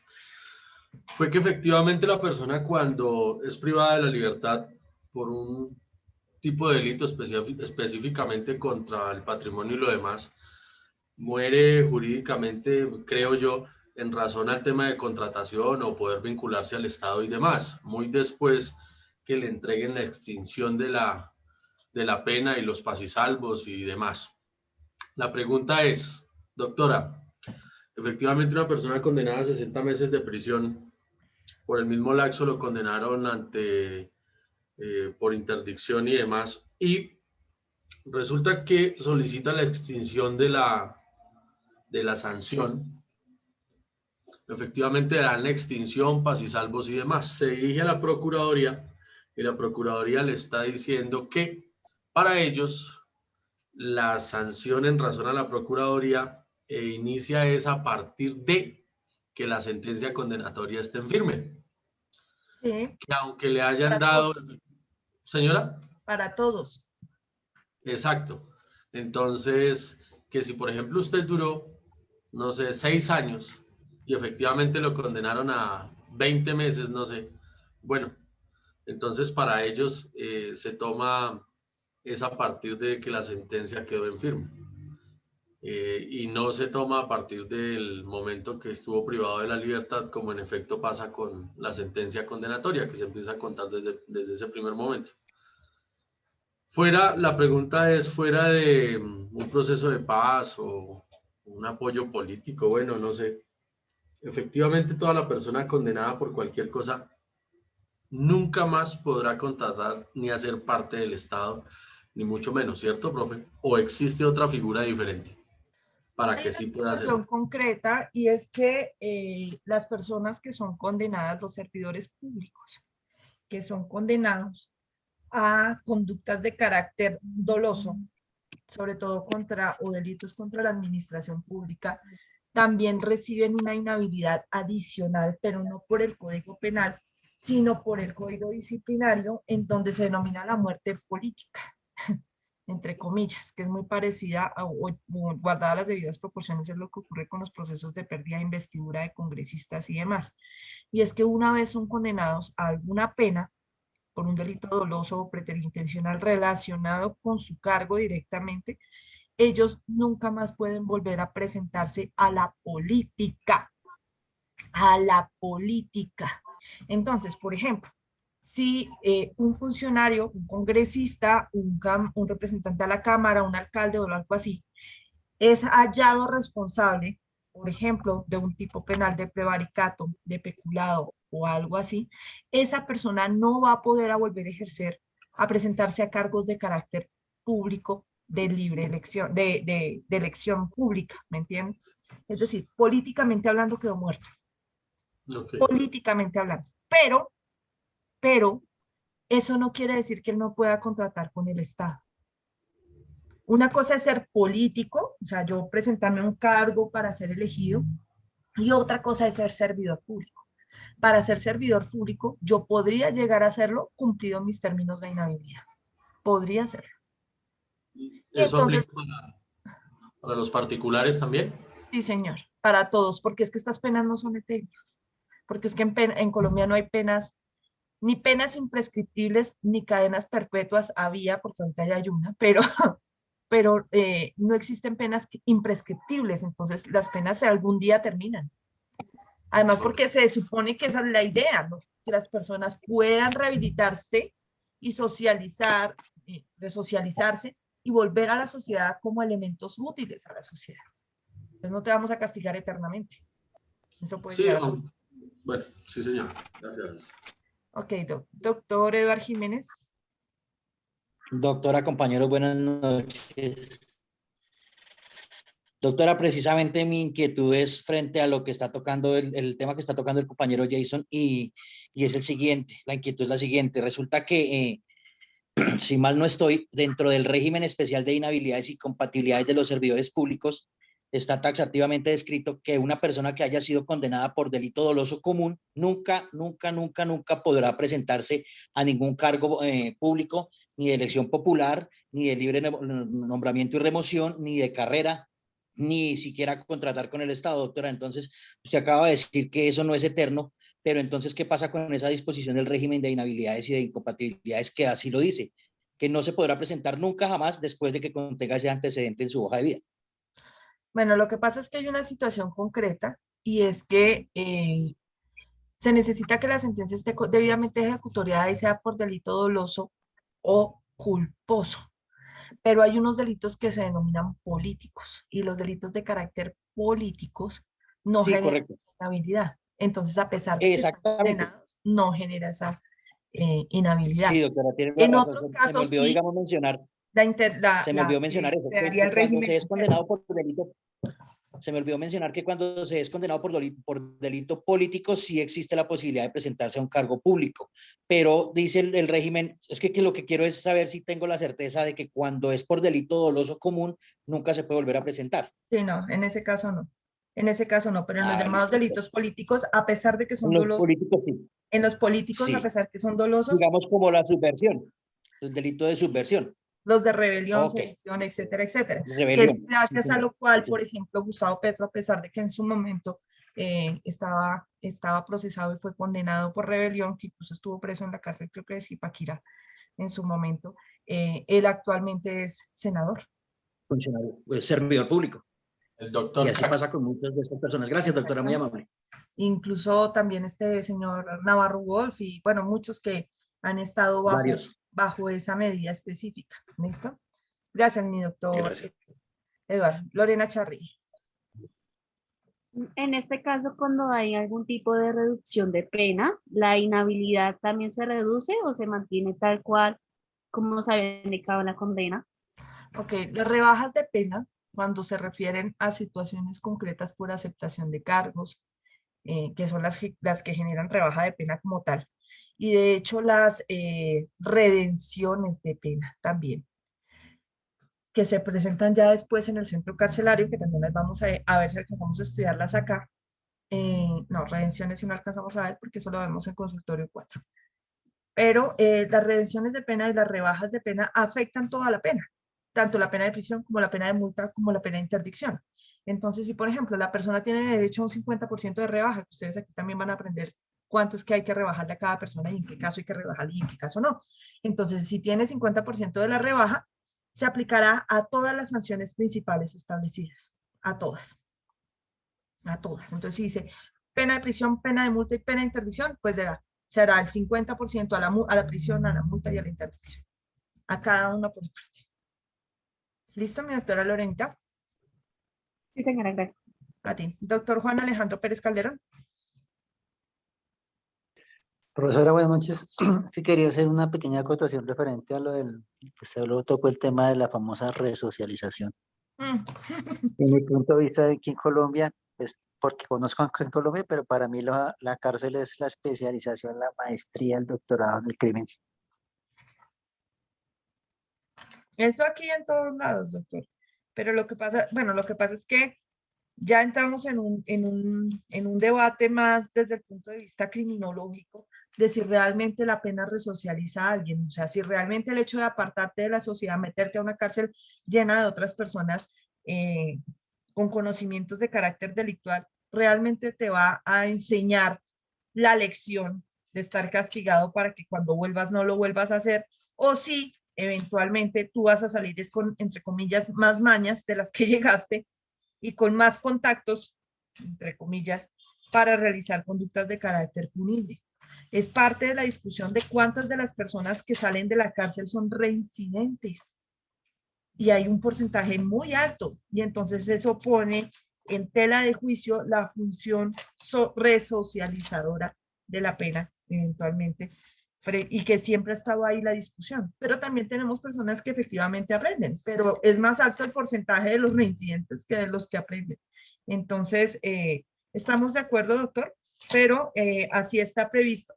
fue que efectivamente la persona cuando es privada de la libertad por un tipo de delito específicamente contra el patrimonio y lo demás, muere jurídicamente, creo yo, en razón al tema de contratación o poder vincularse al Estado y demás, muy después que le entreguen la extinción de la pena y los pasisalvos y demás. La pregunta es, doctora, efectivamente una persona condenada a 60 meses de prisión por el mismo laxo lo condenaron por interdicción y demás, y resulta que solicita la extinción de la sanción. Efectivamente dan la extinción, pasisalvos y demás. Se dirige a la Procuraduría y la Procuraduría le está diciendo que para ellos la sanción en razón a la Procuraduría inicia es a partir de que la sentencia condenatoria esté en firme. Sí. Que aunque le hayan Para dado... todos. Señora. Para todos. Exacto. Entonces, que si por ejemplo usted duró, no sé, 6 años y efectivamente lo condenaron a 20 meses, no sé, bueno, entonces para ellos se toma es a partir de que la sentencia quedó en firme. Y no se toma a partir del momento que estuvo privado de la libertad, como en efecto pasa con la sentencia condenatoria, que se empieza a contar desde ese primer momento. La pregunta es, fuera de un proceso de paz o un apoyo político, bueno, no sé, efectivamente toda la persona condenada por cualquier cosa nunca más podrá contratar ni hacer parte del Estado, ni mucho menos, ¿cierto, profe? ¿O existe otra figura diferente? para Hay que una sí pueda situación hacerlo. concreta y es que las personas que son condenadas, los servidores públicos, que son condenados a conductas de carácter doloso, sobre todo contra o delitos contra la administración pública, también reciben una inhabilidad adicional, pero no por el Código Penal, sino por el Código Disciplinario, en donde se denomina la muerte política, entre comillas, que es muy parecida o guardada las debidas proporciones es lo que ocurre con los procesos de pérdida de investidura de congresistas y demás. Y es que una vez son condenados a alguna pena por un delito doloso o preterintencional relacionado con su cargo directamente, ellos nunca más pueden volver a presentarse a la política, a la política. Entonces, por ejemplo, si un funcionario, un congresista, un representante a la Cámara, un alcalde o algo así, es hallado responsable, por ejemplo, de un tipo penal de prevaricato, de peculado o algo así, esa persona no va a poder a volver a ejercer, a presentarse a cargos de carácter público de libre elección, de elección pública, ¿me entiendes? Es decir, políticamente hablando quedó muerto, Ok. políticamente hablando, pero eso no quiere decir que él no pueda contratar con el Estado. Una cosa es ser político, o sea, yo presentarme a un cargo para ser elegido, y otra cosa es ser servidor público. Para ser servidor público, yo podría llegar a hacerlo cumplido mis términos de inhabilidad. Podría hacerlo. Y ¿Eso aplica entonces, para los particulares también? sí, señor, para todos, porque es que estas penas no son eternas. Porque es que en Colombia no hay penas, ni penas imprescriptibles, ni cadenas perpetuas había, porque ahorita ya hay una, pero no existen penas imprescriptibles, entonces las penas algún día terminan. Además, porque se supone que esa es la idea, ¿no? Que las personas puedan rehabilitarse y socializar, resocializarse y volver a la sociedad como elementos útiles a la sociedad. Entonces no te vamos a castigar eternamente. Eso puede Sí, llegar a pasar. bueno, sí, señor. Gracias. Ok, doctor Eduardo Jiménez. Doctora, compañeros, buenas noches. Doctora, precisamente mi inquietud es frente a lo que está tocando, el tema que está tocando el compañero Jason, y es el siguiente, la inquietud es la siguiente. Resulta que, si mal no estoy, dentro del régimen especial de inhabilidades y compatibilidades de los servidores públicos, está taxativamente descrito que una persona que haya sido condenada por delito doloso común nunca podrá presentarse a ningún cargo público, ni de elección popular, ni de libre nombramiento y remoción, ni de carrera, ni siquiera contratar con el Estado, doctora. Entonces, usted acaba de decir que eso no es eterno, pero entonces, ¿qué pasa con esa disposición del régimen de inhabilidades y de incompatibilidades que así lo dice? Que no se podrá presentar nunca jamás después de que contenga ese antecedente en su hoja de vida. Bueno, lo que pasa es que hay una situación concreta y es que se necesita que la sentencia esté debidamente ejecutoriada y sea por delito doloso o culposo. Pero hay unos delitos que se denominan políticos y los delitos de carácter políticos no Sí, generan correcto. inhabilidad. Entonces, a pesar de que están Exactamente. condenados, no genera esa inhabilidad. Sí, doctora, tiene la En razón. otros Se me casos, olvidó, sí, digamos, mencionar, la, se me la olvidó mencionar que eso, se daría el que cuando régimen se es completo. condenado por delito, se me olvidó mencionar que cuando se es condenado por delito político, sí existe la posibilidad de presentarse a un cargo público. Pero dice el régimen, es que lo que quiero es saber si tengo la certeza de que cuando es por delito doloso común, nunca se puede volver a presentar. Sí, no, en ese caso no. En ese caso no, pero en los Ah, llamados listo. delitos políticos, a pesar de que son En los dolosos, políticos sí. en los políticos, a Sí. pesar de que son dolosos, Digamos como la subversión, el delito de subversión. los de rebelión, Ok. sedición, etcétera, etcétera. Que es Rebelión. Sí, gracias a señor. lo cual, Sí, por señor. ejemplo, Gustavo Petro, a pesar de que en su momento estaba procesado y fue condenado por rebelión, que incluso estuvo preso en la cárcel, creo que de Zipaquirá en su momento, él actualmente es senador. Funcionario, servidor público. El Y doctor así pasa con muchas de estas personas. Gracias, doctora, muy Exactamente. amable. Incluso también este señor Navarro Wolf y bueno, muchos que han estado Varios. bajo esa medida específica. ¿Listo? Gracias, mi doctor Gracias. Eduardo. Lorena Charri. En este caso, cuando hay algún tipo de reducción de pena, ¿la inhabilidad también se reduce o se mantiene tal cual como se había indicado en la condena? Ok, las rebajas de pena cuando se refieren a situaciones concretas por aceptación de cargos, que son las que generan rebaja de pena como tal. Y de hecho las redenciones de pena también, que se presentan ya después en el centro carcelario, que también las vamos a ver si alcanzamos a estudiarlas acá. No, redenciones si no alcanzamos a ver porque eso lo vemos en consultorio 4. Pero las redenciones de pena y las rebajas de pena afectan toda la pena, tanto la pena de prisión como la pena de multa como la pena de interdicción. Entonces, si por ejemplo la persona tiene derecho a un 50% de rebaja, que ustedes aquí también van a aprender cuánto es que hay que rebajarle a cada persona y en qué caso hay que rebajarle y en qué caso no. Entonces, si tiene 50% de la rebaja, se aplicará a todas las sanciones principales establecidas, a todas. A todas. Entonces, si dice pena de prisión, pena de multa y pena de interdicción, pues será el 50% a la prisión, a la multa y a la interdicción. A cada una por parte. ¿Listo, mi doctora Lorenita? Sí, señora, gracias. A ti. Doctor Juan Alejandro Pérez Calderón. Profesora, buenas noches. Sí quería hacer una pequeña acotación referente a lo del, pues luego tocó el tema de la famosa resocialización. En mi punto de vista aquí en Colombia, pues porque conozco acá en Colombia, pero para mí la cárcel es la especialización, la maestría, el doctorado en el crimen. Eso aquí en todos lados, doctor. Pero lo que pasa, bueno, lo que pasa es que ya entramos en un debate más desde el punto de vista criminológico, de si realmente la pena resocializa a alguien, o sea, si realmente el hecho de apartarte de la sociedad, meterte a una cárcel llena de otras personas con conocimientos de carácter delictual, realmente te va a enseñar la lección de estar castigado para que cuando vuelvas no lo vuelvas a hacer, o si eventualmente tú vas a salir con, entre comillas, más mañas de las que llegaste y con más contactos, entre comillas, para realizar conductas de carácter punible. Es parte de la discusión de cuántas de las personas que salen de la cárcel son reincidentes. Y hay un porcentaje muy alto. Y entonces eso pone en tela de juicio la función resocializadora de la pena, eventualmente, y que siempre ha estado ahí la discusión. Pero también tenemos personas que efectivamente aprenden, pero es más alto el porcentaje de los reincidentes que de los que aprenden. Entonces, estamos de acuerdo, doctor, pero así está previsto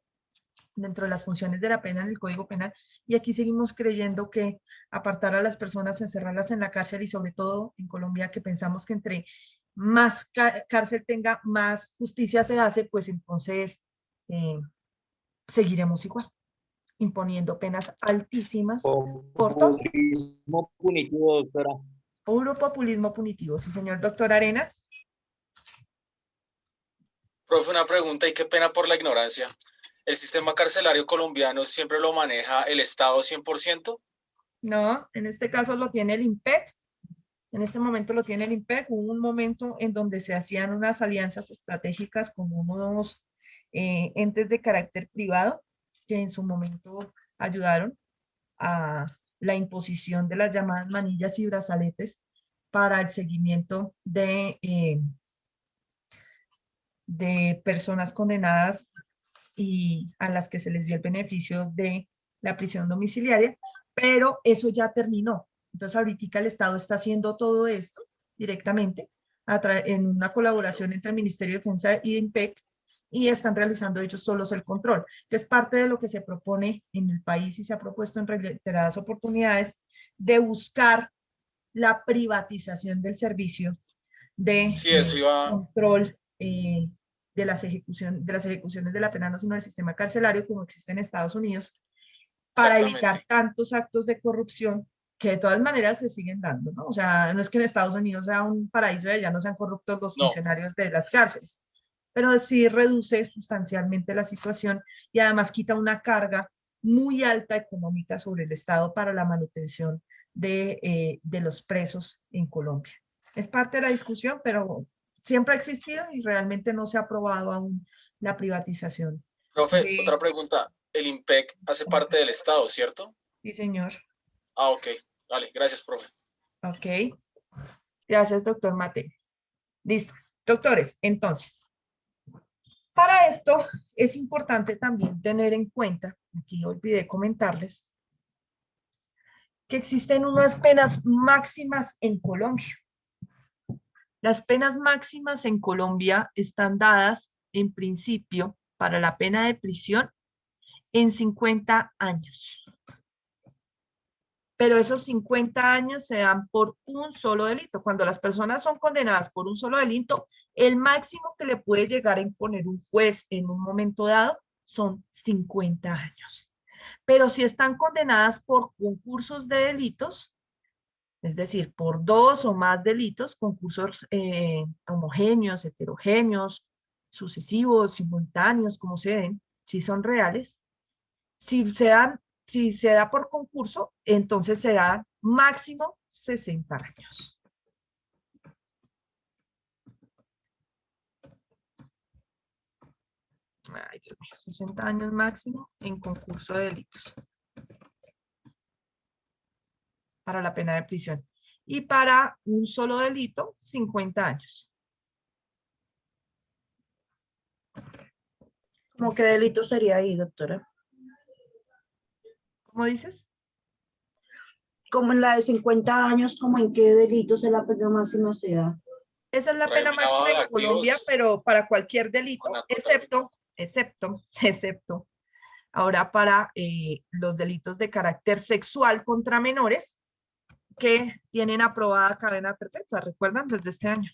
dentro de las funciones de la pena en el Código Penal, y aquí seguimos creyendo que apartar a las personas, encerrarlas en la cárcel, y sobre todo en Colombia, que pensamos que entre más cárcel tenga, más justicia se hace, pues entonces seguiremos igual, imponiendo penas altísimas por todo. Populismo punitivo, doctora. Puro populismo punitivo. Sí, señor doctor Arenas. Profe, una pregunta y qué pena por la ignorancia. ¿El sistema carcelario colombiano siempre lo maneja el Estado 100%? No, en este caso lo tiene el IMPEC. En este momento lo tiene el IMPEC. Hubo un momento en donde se hacían unas alianzas estratégicas con unos entes de carácter privado que en su momento ayudaron a la imposición de las llamadas manillas y brazaletes para el seguimiento de personas condenadas y a las que se les dio el beneficio de la prisión domiciliaria, pero eso ya terminó. Entonces ahorita el Estado está haciendo todo esto directamente en una colaboración entre el Ministerio de Defensa y IMPEC, y están realizando ellos solos el control, que es parte de lo que se propone en el país y se ha propuesto en reiteradas oportunidades de buscar la privatización del servicio de control de las ejecuciones de la pena, no sino del sistema carcelario como existe en Estados Unidos, para evitar tantos actos de corrupción que de todas maneras se siguen dando, ¿no? O sea, no es que en Estados Unidos sea un paraíso y allá no sean corruptos los funcionarios de las cárceles, pero sí reduce sustancialmente la situación y además quita una carga muy alta económica sobre el Estado para la manutención de los presos en Colombia. Es parte de la discusión, pero siempre ha existido y realmente no se ha aprobado aún la privatización. Profe, otra pregunta. El IMPEC hace parte del Estado, ¿cierto? Sí, señor. Ah, ok. Vale, gracias, profe. Ok. Gracias, doctor Mate. Listo. Doctores, entonces, para esto es importante también tener en cuenta, aquí olvidé comentarles, que existen unas penas máximas en Colombia. Las penas máximas en Colombia están dadas en principio para la pena de prisión en 50 años. Pero esos 50 años se dan por un solo delito. Cuando las personas son condenadas por un solo delito, el máximo que le puede llegar a imponer un juez en un momento dado son 50 años. Pero si están condenadas por concursos de delitos, es decir, por 2 o más delitos, concursos homogéneos, heterogéneos, sucesivos, simultáneos, como se den, si son reales, si se da por concurso, entonces será máximo 60 años. Ay, Dios mío, 60 años máximo en concurso de delitos. Para la pena de prisión. Y para un solo delito, 50 años. ¿Cómo qué delito sería ahí, doctora? ¿Cómo dices? Como en la de 50 años, ¿como en qué delito se la pena máxima se da? Esa es la pena máxima en Colombia, pero para cualquier delito, excepto ahora para los delitos de carácter sexual contra menores que tienen aprobada cadena perpetua, ¿recuerdan? Desde este año.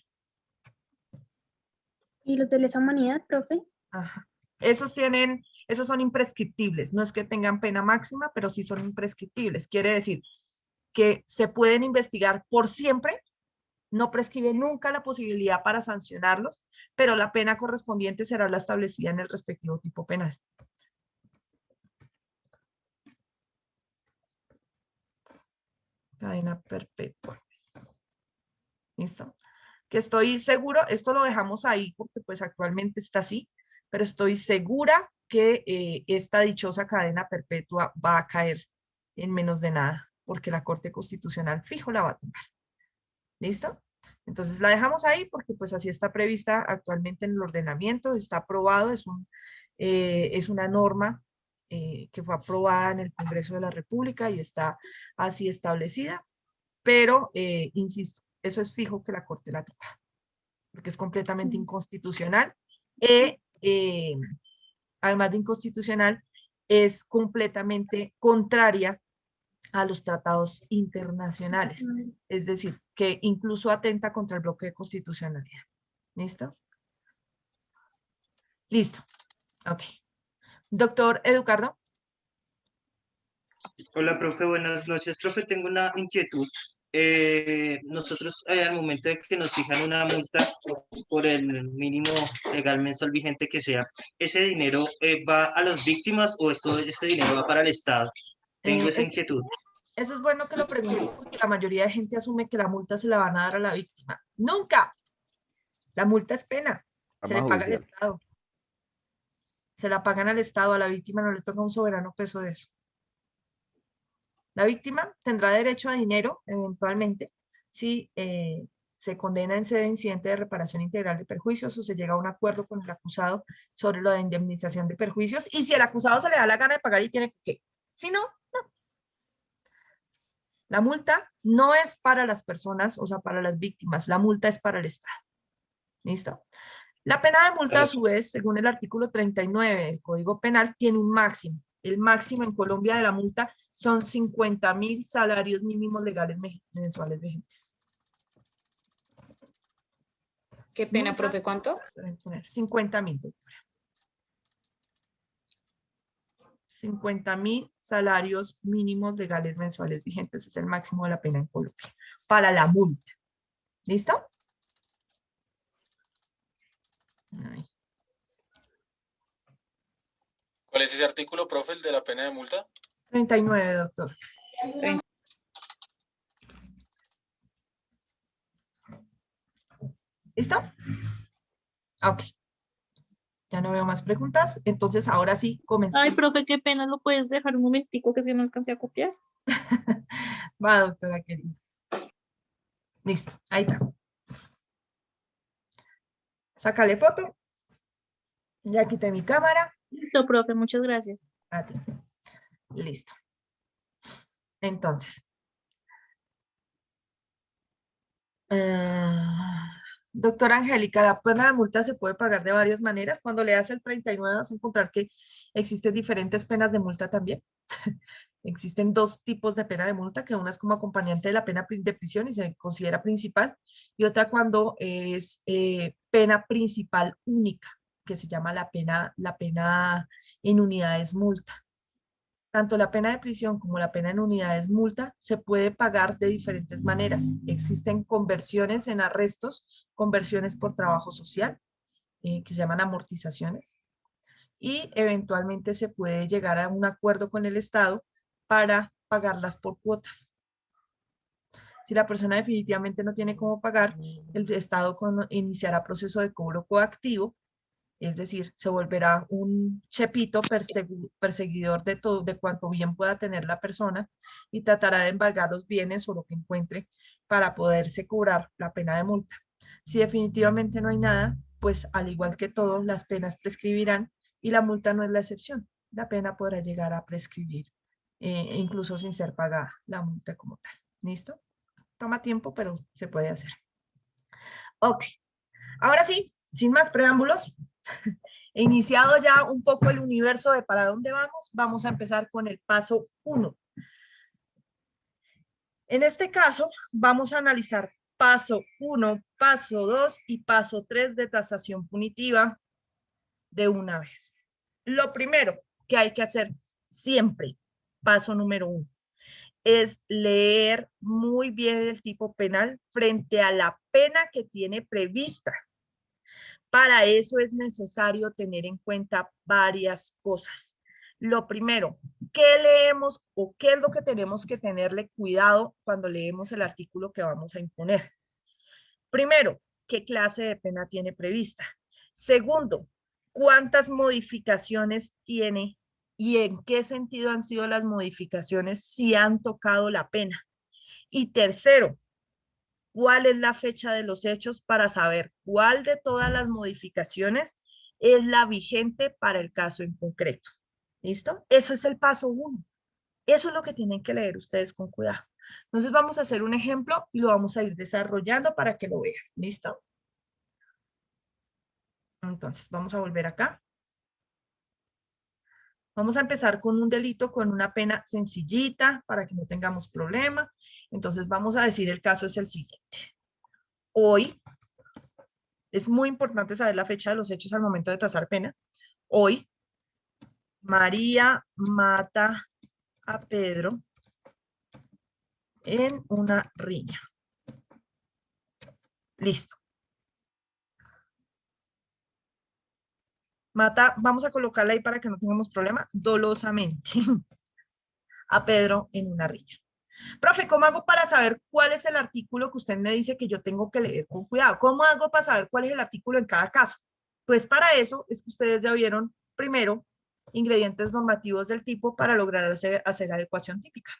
¿Y los de lesa humanidad, profe? Ajá. Esos son imprescriptibles, no es que tengan pena máxima, pero sí son imprescriptibles. Quiere decir que se pueden investigar por siempre, no prescribe nunca la posibilidad para sancionarlos, pero la pena correspondiente será la establecida en el respectivo tipo penal. Cadena perpetua. ¿Listo? Que estoy seguro, esto lo dejamos ahí porque pues actualmente está así, pero estoy segura que esta dichosa cadena perpetua va a caer en menos de nada, porque la Corte Constitucional fijo la va a tomar. ¿Listo? Entonces la dejamos ahí porque pues así está prevista actualmente en el ordenamiento, está aprobado, es una norma que fue aprobada en el Congreso de la República y está así establecida, pero insisto, eso es fijo que la Corte la toma, porque es completamente inconstitucional. Además de inconstitucional, es completamente contraria a los tratados internacionales. Es decir, que incluso atenta contra el bloque de constitucionalidad. ¿Listo? Listo. Ok. Doctor Educardo. Hola, profe, buenas noches. Profe, tengo una inquietud. Nosotros, al momento de que nos fijan una multa por el mínimo legal mensual vigente que sea, ¿ese dinero va a las víctimas o ese dinero va para el Estado? Tengo esa inquietud. Eso es bueno que lo preguntes porque la mayoría de gente asume que la multa se la van a dar a la víctima. ¡Nunca! La multa es pena. Se le paga al Estado. Se la pagan al Estado, a la víctima no le toca un soberano peso de eso. La víctima tendrá derecho a dinero, eventualmente, si se condena en sede de incidente de reparación integral de perjuicios o se llega a un acuerdo con el acusado sobre la indemnización de perjuicios, y si el acusado se le da la gana de pagar y tiene que. Si no, no. La multa no es para las personas, o sea, para las víctimas, la multa es para el Estado. ¿Listo? La pena de multa, a su vez, según el artículo 39 del Código Penal, tiene un máximo. El máximo en Colombia de la multa son 50.000 salarios mínimos legales mensuales vigentes. ¿Qué pena, profe? ¿Cuánto? 50.000, doctora. 50.000 salarios mínimos legales mensuales vigentes es el máximo de la pena en Colombia para la multa. ¿Listo? Ay. ¿Cuál es ese artículo, profe, el de la pena de multa? 39, doctor. 30. ¿Listo? Ok. Ya no veo más preguntas. Entonces, ahora sí, comenzamos. Ay, profe, qué pena, ¿lo puedes dejar un momentico que es que no alcancé a copiar? Va, doctora querida. Listo, ahí está. Sácale foto. Ya quité mi cámara. Listo, profe, muchas gracias. A ti. Listo. Entonces. Doctora Angélica, la pena de multa se puede pagar de varias maneras. Cuando leas el 39 vas a encontrar que existen diferentes penas de multa también. Existen dos tipos de pena de multa, que una es como acompañante de la pena de prisión y se considera principal, y otra cuando es pena principal única, que se llama la pena en unidades multa. Tanto la pena de prisión como la pena en unidades multa se puede pagar de diferentes maneras. Existen conversiones en arrestos, conversiones por trabajo social, que se llaman amortizaciones, y eventualmente se puede llegar a un acuerdo con el Estado para pagarlas por cuotas. Si la persona definitivamente no tiene cómo pagar, el Estado iniciará proceso de cobro coactivo, es decir, se volverá un chepito perseguidor de todo, de cuanto bien pueda tener la persona, y tratará de embargar los bienes o lo que encuentre para poderse cobrar la pena de multa. Si definitivamente no hay nada, pues al igual que todo, las penas prescribirán y la multa no es la excepción. La pena podrá llegar a prescribir, incluso sin ser pagada la multa como tal. ¿Listo? Toma tiempo, pero se puede hacer. Ok. Ahora sí, sin más preámbulos, he iniciado ya un poco el universo de para dónde vamos a empezar con el paso 1. En este caso, vamos a analizar paso 1, paso 2 y paso 3 de tasación punitiva de una vez. Lo primero que hay que hacer siempre, paso número 1, es leer muy bien el tipo penal frente a la pena que tiene prevista. Para eso es necesario tener en cuenta varias cosas. Lo primero, ¿qué leemos o qué es lo que tenemos que tenerle cuidado cuando leemos el artículo que vamos a imponer? Primero, ¿qué clase de pena tiene prevista? Segundo, ¿cuántas modificaciones tiene y en qué sentido han sido las modificaciones si han tocado la pena? Y tercero, ¿cuál es la fecha de los hechos para saber cuál de todas las modificaciones es la vigente para el caso en concreto? ¿Listo? Eso es el paso 1. Eso es lo que tienen que leer ustedes con cuidado. Entonces vamos a hacer un ejemplo y lo vamos a ir desarrollando para que lo vean. ¿Listo? Entonces vamos a volver acá. Vamos a empezar con un delito con una pena sencillita para que no tengamos problema. Entonces vamos a decir el caso es el siguiente. Hoy, es muy importante saber la fecha de los hechos al momento de tasar pena. Hoy, María mata a Pedro en una riña. Listo. Mata, vamos a colocarla ahí para que no tengamos problema, dolosamente a Pedro en una riña. Profe, ¿cómo hago para saber cuál es el artículo que usted me dice que yo tengo que leer con cuidado? ¿Cómo hago para saber cuál es el artículo en cada caso? Pues para eso es que ustedes ya vieron primero ingredientes normativos del tipo para lograr hacer adecuación típica.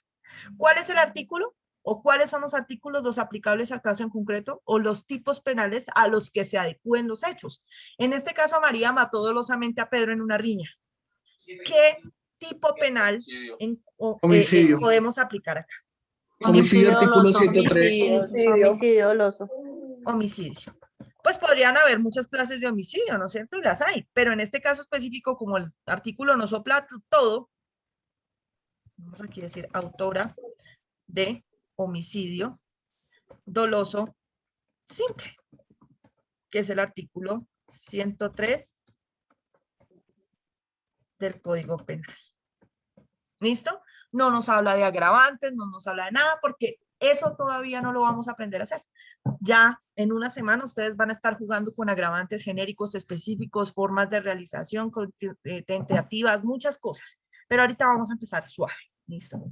¿Cuál es el artículo? ¿O cuáles son los artículos los aplicables al caso en concreto o los tipos penales a los que se adecúen los hechos? En este caso, María mató dolosamente a Pedro en una riña. ¿Qué tipo penal podemos aplicar acá? Homicidio, artículo 103. Homicidio doloso. Homicidio. Pues podrían haber muchas clases de homicidio, ¿no es cierto? Y las hay, pero en este caso específico, como el artículo no sopla todo, vamos aquí a decir autora de homicidio doloso simple, que es el artículo 103 del Código Penal. ¿Listo? No nos habla de agravantes, no nos habla de nada, porque eso todavía no lo vamos a aprender a hacer. Ya en una semana ustedes van a estar jugando con agravantes genéricos específicos, formas de realización, tentativas, muchas cosas. Pero ahorita vamos a empezar suave. ¿Listo?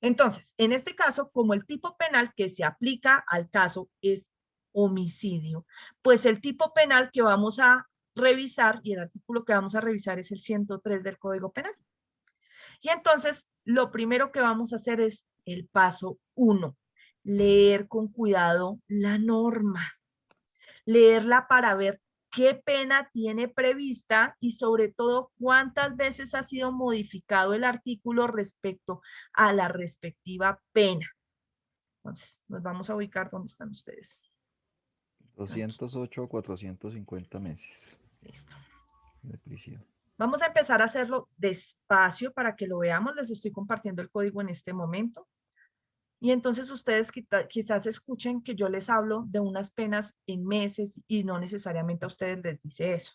Entonces, en este caso, como el tipo penal que se aplica al caso es homicidio, pues el tipo penal que vamos a revisar y el artículo que vamos a revisar es el 103 del Código Penal. Y entonces, lo primero que vamos a hacer es el paso 1, leer con cuidado la norma, leerla para ver qué pena tiene prevista y sobre todo cuántas veces ha sido modificado el artículo respecto a la respectiva pena. Entonces, nos vamos a ubicar donde están ustedes. 208 a 450 meses. Listo. De prisión. Vamos a empezar a hacerlo despacio para que lo veamos. Les estoy compartiendo el código en este momento. Y entonces ustedes quizás escuchen que yo les hablo de unas penas en meses y no necesariamente a ustedes les dice eso.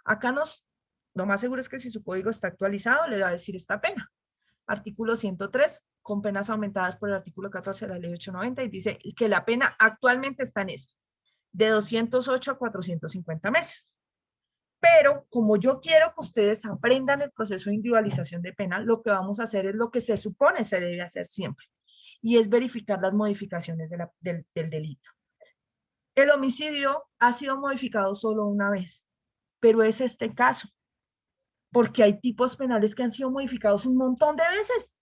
Acá lo más seguro es que si su código está actualizado, le va a decir esta pena. Artículo 103, con penas aumentadas por el artículo 14 de la ley 890, y dice que la pena actualmente está en esto, de 208 a 450 meses. Pero como yo quiero que ustedes aprendan el proceso de individualización de pena, lo que vamos a hacer es lo que se supone se debe hacer siempre, y es verificar las modificaciones del delito. El homicidio ha sido modificado solo una vez, pero es este caso, porque hay tipos penales que han sido modificados un montón de veces.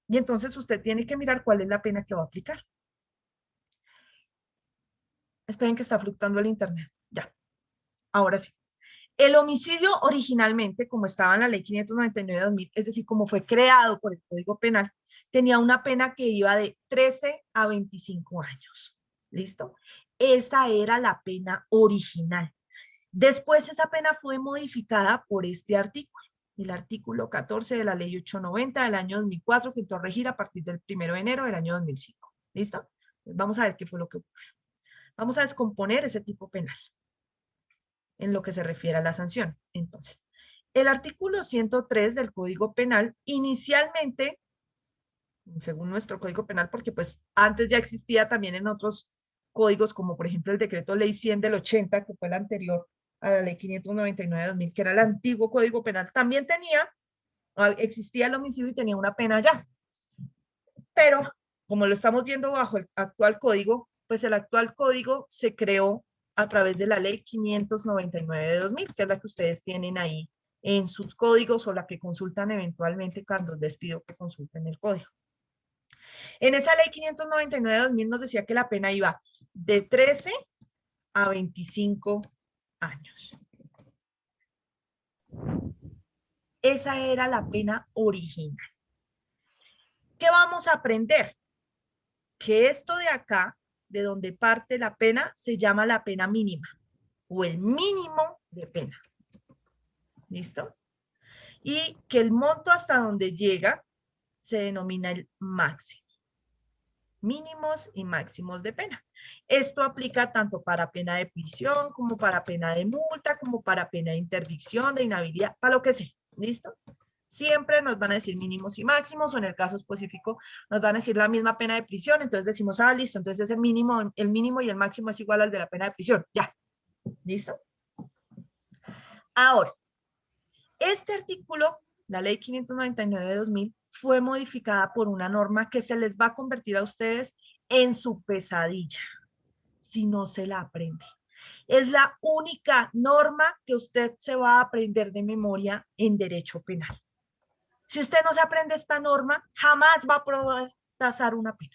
Y entonces usted tiene que mirar cuál es la pena que va a aplicar. Esperen que está fluctuando el internet. Ya. Ahora sí. El homicidio originalmente, como estaba en la ley 599 de 2000, es decir, como fue creado por el Código Penal, tenía una pena que iba de 13 a 25 años. ¿Listo? Esa era la pena original. Después esa pena fue modificada por este artículo, el artículo 14 de la ley 890 del año 2004, que entró a regir a partir del 1 de enero del año 2005. ¿Listo? Pues vamos a ver qué fue lo que ocurrió. Vamos a descomponer ese tipo penal en lo que se refiere a la sanción. Entonces, el artículo 103 del Código Penal, inicialmente, según nuestro Código Penal, porque pues antes ya existía también en otros códigos, como por ejemplo el decreto ley 100 del 80, que fue el anterior a la ley 599 de 2000, que era el antiguo Código Penal, también existía el homicidio y tenía una pena ya. Pero, como lo estamos viendo bajo el actual código, pues el actual código se creó a través de la ley 599 de 2000, que es la que ustedes tienen ahí en sus códigos o la que consultan eventualmente cuando les pido que consulten el código. En esa ley 599 de 2000 nos decía que la pena iba de 13 a 25 años. Esa era la pena original. ¿Qué vamos a aprender? Que esto de acá, de donde parte la pena, se llama la pena mínima o el mínimo de pena. ¿Listo? Y que el monto hasta donde llega se denomina el máximo. Mínimos y máximos de pena. Esto aplica tanto para pena de prisión, como para pena de multa, como para pena de interdicción, de inhabilidad, para lo que sea. ¿Listo? Siempre nos van a decir mínimos y máximos, o en el caso específico nos van a decir la misma pena de prisión, entonces decimos, ah, listo, entonces el mínimo y el máximo es igual al de la pena de prisión. Ya. ¿Listo? Ahora, este artículo, la ley 599 de 2000, fue modificada por una norma que se les va a convertir a ustedes en su pesadilla, si no se la aprende. Es la única norma que usted se va a aprender de memoria en derecho penal. Si usted no se aprende esta norma, jamás va a poder tasar una pena.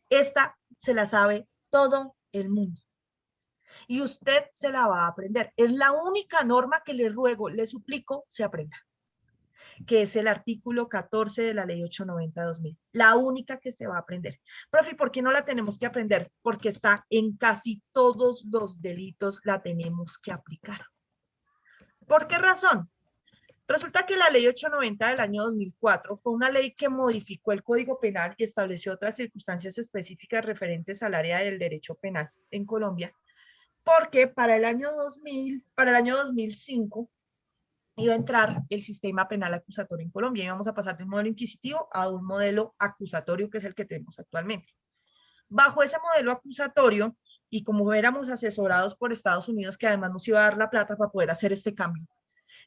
Esta se la sabe todo el mundo. Y usted se la va a aprender. Es la única norma que le ruego, le suplico, se aprenda. Que es el artículo 14 de la ley 890 de 2000. La única que se va a aprender. Profe, ¿por qué no la tenemos que aprender? Porque está en casi todos los delitos, la tenemos que aplicar. ¿Por qué razón? Resulta que la ley 890 del año 2004 fue una ley que modificó el Código Penal y estableció otras circunstancias específicas referentes al área del derecho penal en Colombia, porque para el año 2005 iba a entrar el sistema penal acusatorio en Colombia. Íbamos a pasar de un modelo inquisitivo a un modelo acusatorio, que es el que tenemos actualmente. Bajo ese modelo acusatorio, y como éramos asesorados por Estados Unidos, que además nos iba a dar la plata para poder hacer este cambio,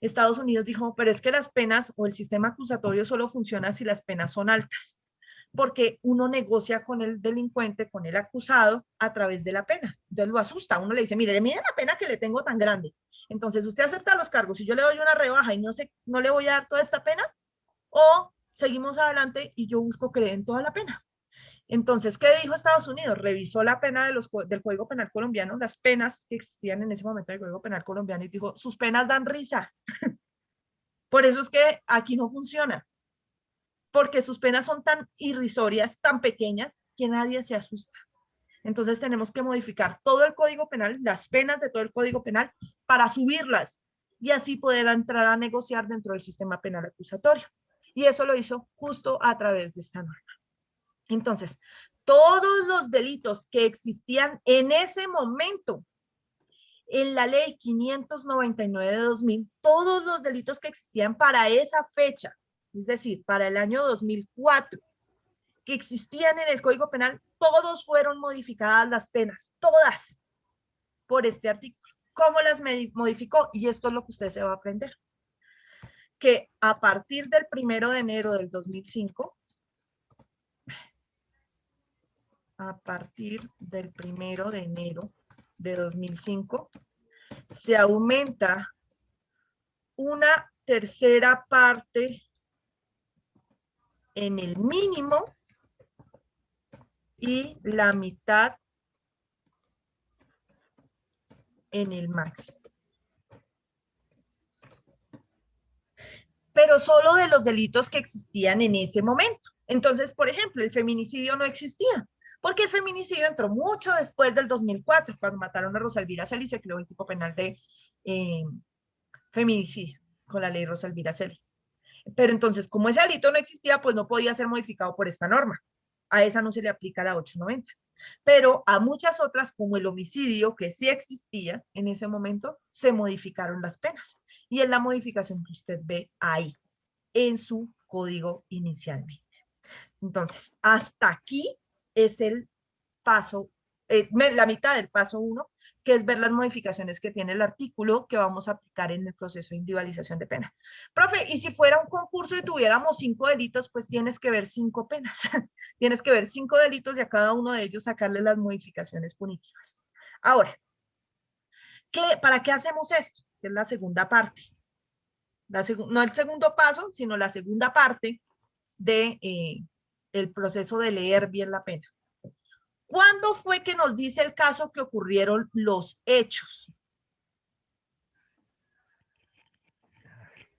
Estados Unidos dijo, pero es que las penas o el sistema acusatorio solo funciona si las penas son altas, porque uno negocia con el delincuente, con el acusado, a través de la pena. Entonces lo asusta, uno le dice, mire la pena que le tengo tan grande. Entonces usted acepta los cargos, si yo le doy una rebaja y no le voy a dar toda esta pena, o seguimos adelante y yo busco que le den toda la pena. Entonces, ¿qué dijo Estados Unidos? Revisó la pena del Código Penal colombiano, las penas que existían en ese momento del Código Penal colombiano, y dijo, sus penas dan risa. Por eso es que aquí no funciona. Porque sus penas son tan irrisorias, tan pequeñas, que nadie se asusta. Entonces tenemos que modificar todo el Código Penal, las penas de todo el Código Penal, para subirlas y así poder entrar a negociar dentro del sistema penal acusatorio. Y eso lo hizo justo a través de esta norma. Entonces, todos los delitos que existían en ese momento en la ley 599 de 2000, todos los delitos que existían para esa fecha, es decir, para el año 2004, que existían en el Código Penal, todos fueron modificadas las penas, todas, por este artículo. ¿Cómo las modificó? Y esto es lo que usted se va a aprender. Que a partir del 1 de enero del 2005, a partir del 1 de enero de 2005, se aumenta una tercera parte en el mínimo y la mitad en el máximo. Pero solo de los delitos que existían en ese momento. Entonces, por ejemplo, el feminicidio no existía, porque el feminicidio entró mucho después del 2004, cuando mataron a Rosa Elvira Celi, se creó el tipo penal de feminicidio con la ley Rosa Elvira Celi. Pero entonces, como ese delito no existía, pues no podía ser modificado por esta norma. A esa no se le aplica la 890. Pero a muchas otras, como el homicidio, que sí existía en ese momento, se modificaron las penas. Y es la modificación que usted ve ahí, en su código inicialmente. Entonces, hasta aquí es el paso, la mitad del paso 1, que es ver las modificaciones que tiene el artículo que vamos a aplicar en el proceso de individualización de pena. Profe, y si fuera un concurso y tuviéramos 5 delitos, pues tienes que ver 5 penas. Tienes que ver 5 delitos y a cada uno de ellos sacarle las modificaciones punitivas. Ahora, ¿para qué hacemos esto? Que es la segunda parte. No el segundo paso, sino la segunda parte de el proceso de leer bien la pena. ¿Cuándo fue que nos dice el caso que ocurrieron los hechos?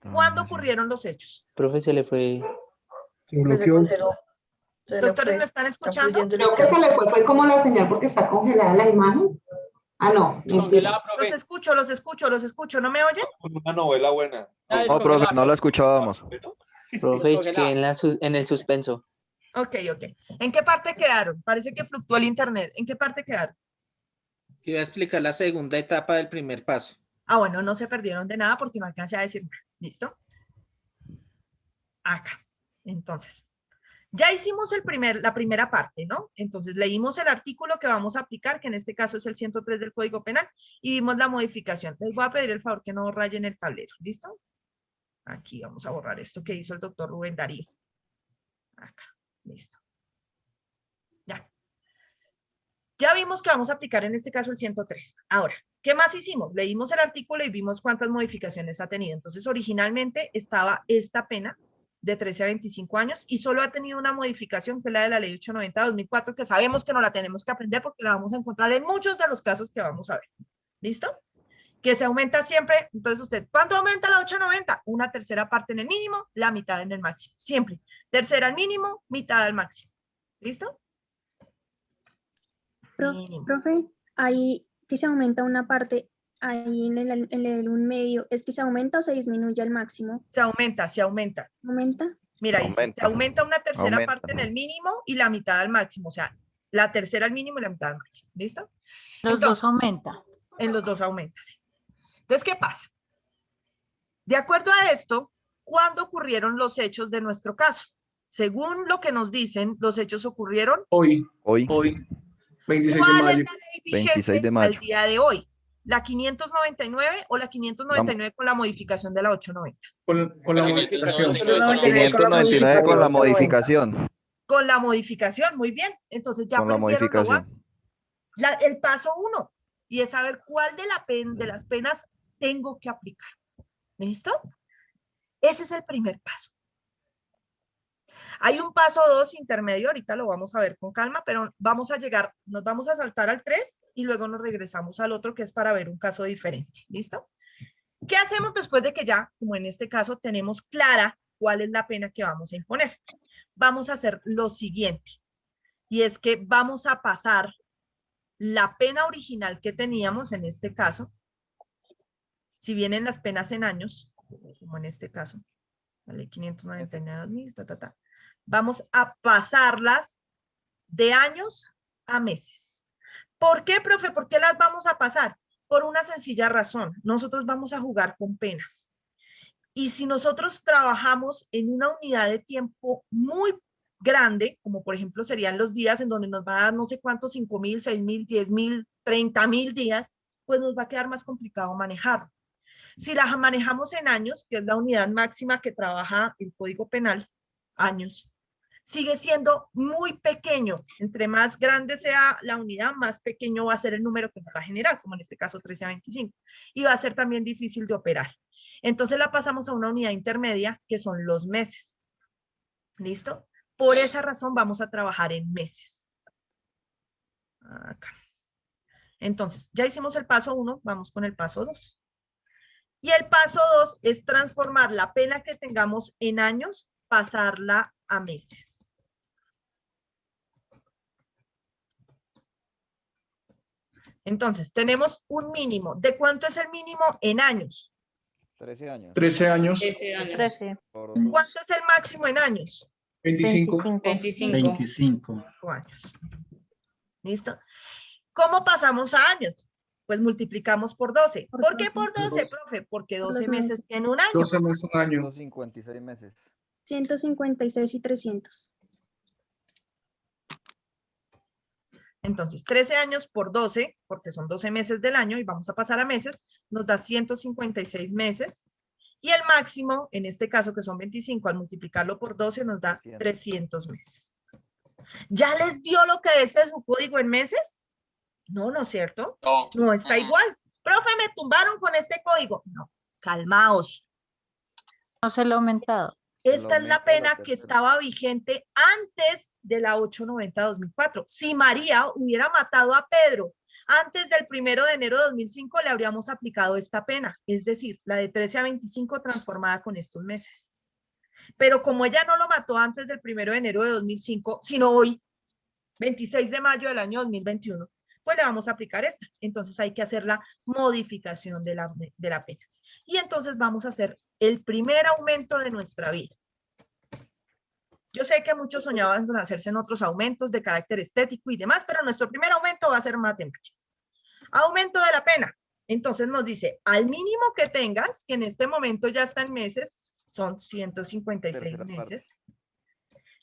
¿Cuándo ocurrieron los hechos? Profe, se le fue. Se bloqueó. Doctores, ¿me están escuchando? Creo que se le fue como la señal porque está congelada la imagen. Ah, no, mentira. Los escucho, ¿no me oyen? Una novela buena. No, profe, no la escuchábamos. Profe, que en el suspenso. Ok. ¿En qué parte quedaron? Parece que fluctuó el internet. ¿En qué parte quedaron? Iba a explicar la segunda etapa del primer paso. Ah, bueno, no se perdieron de nada porque no alcancé a decir nada. ¿Listo? Acá. Entonces, ya hicimos la primera parte, ¿no? Entonces, leímos el artículo que vamos a aplicar, que en este caso es el 103 del Código Penal, y vimos la modificación. Les voy a pedir el favor que no rayen el tablero. ¿Listo? Aquí vamos a borrar esto que hizo el doctor Rubén Darío. Acá. Listo. Ya vimos que vamos a aplicar en este caso el 103. Ahora, ¿qué más hicimos? Leímos el artículo y vimos cuántas modificaciones ha tenido. Entonces, originalmente estaba esta pena de 13 a 25 años y solo ha tenido una modificación que es la de la ley 890 de 2004, que sabemos que no la tenemos que aprender porque la vamos a encontrar en muchos de los casos que vamos a ver. ¿Listo? Que se aumenta siempre. Entonces usted, ¿cuánto aumenta la 890? Una tercera parte en el mínimo, la mitad en el máximo. Siempre. Tercera al mínimo, mitad al máximo. ¿Listo? Profe, ahí que se aumenta una parte, ahí en el un medio, ¿es que se aumenta o se disminuye al máximo? Se aumenta. ¿Aumenta? Mira, se aumenta una tercera parte en el mínimo y la mitad al máximo. O sea, la tercera al mínimo y la mitad al máximo. ¿Listo? Los dos aumenta. En los dos aumenta, sí. Entonces, ¿qué pasa? De acuerdo a esto, ¿cuándo ocurrieron los hechos de nuestro caso? Según lo que nos dicen, los hechos ocurrieron Hoy. 26 de mayo. ¿Cuál es la ley vigente 26 de mayo. al día de hoy? ¿La 599 o la 599 con la modificación de la 890? Con la modificación. 599 con la modificación. Con la modificación, muy bien. Entonces ya Con la aprendieron lo modificación. básico. El paso 1, y es saber cuál de las penas tengo que aplicar. ¿Listo? Ese es el primer paso. Hay un paso 2 intermedio, ahorita lo vamos a ver con calma, pero nos vamos a saltar al 3 y luego nos regresamos al otro que es para ver un caso diferente. ¿Listo? ¿Qué hacemos después de que ya, como en este caso, tenemos clara cuál es la pena que vamos a imponer? Vamos a hacer lo siguiente, y es que vamos a pasar la pena original que teníamos en este caso, si vienen las penas en años, como en este caso, ¿vale? 599.000, vamos a pasarlas de años a meses. ¿Por qué, profe? ¿Por qué las vamos a pasar? Por una sencilla razón. Nosotros vamos a jugar con penas. Y si nosotros trabajamos en una unidad de tiempo muy grande, como por ejemplo serían los días en donde nos va a dar no sé cuántos, 5.000, 6.000, 10.000, 30.000 días, pues nos va a quedar más complicado manejarlo. Si las manejamos en años, que es la unidad máxima que trabaja el Código Penal, años, sigue siendo muy pequeño. Entre más grande sea la unidad, más pequeño va a ser el número que nos va a generar, como en este caso 13 a 25. Y va a ser también difícil de operar. Entonces la pasamos a una unidad intermedia, que son los meses. ¿Listo? Por esa razón vamos a trabajar en meses. Acá. Entonces, ya hicimos el paso 1, vamos con el paso 2. Y el paso 2 es transformar la pena que tengamos en años, pasarla a meses. Entonces, tenemos un mínimo. ¿De cuánto es el mínimo en años? 13 años. 13 años. 13 años. 13. ¿Cuánto es el máximo en años? 25. 25. Años. ¿Listo? ¿Cómo pasamos a años? Pues multiplicamos por 12. ¿Por qué por 12, profe? Porque 12 meses tiene un año. 12 meses, un año. 156 meses. 156 y 300. Entonces, 13 años por 12, porque son 12 meses del año, y vamos a pasar a meses, nos da 156 meses. Y el máximo, en este caso que son 25, al multiplicarlo por 12 nos da 300 meses. ¿Ya les dio lo que es su código en meses? No, ¿no es cierto? No. No está igual. Profe, me tumbaron con este código. No, calmaos. No se lo ha aumentado. Esta es la pena que estaba vigente antes de la 890-2004. Si María hubiera matado a Pedro antes del 1 de enero de 2005, le habríamos aplicado esta pena, es decir, la de 13 a 25 transformada con estos meses. Pero como ella no lo mató antes del 1 de enero de 2005, sino hoy, 26 de mayo del año 2021, pues le vamos a aplicar esta. Entonces hay que hacer la modificación de la pena. Y entonces vamos a hacer el primer aumento de nuestra vida. Yo sé que muchos soñaban con hacerse en otros aumentos de carácter estético y demás, pero nuestro primer aumento va a ser matemático. Aumento de la pena. Entonces nos dice, al mínimo que tengas, que en este momento ya está en meses, son 156 meses,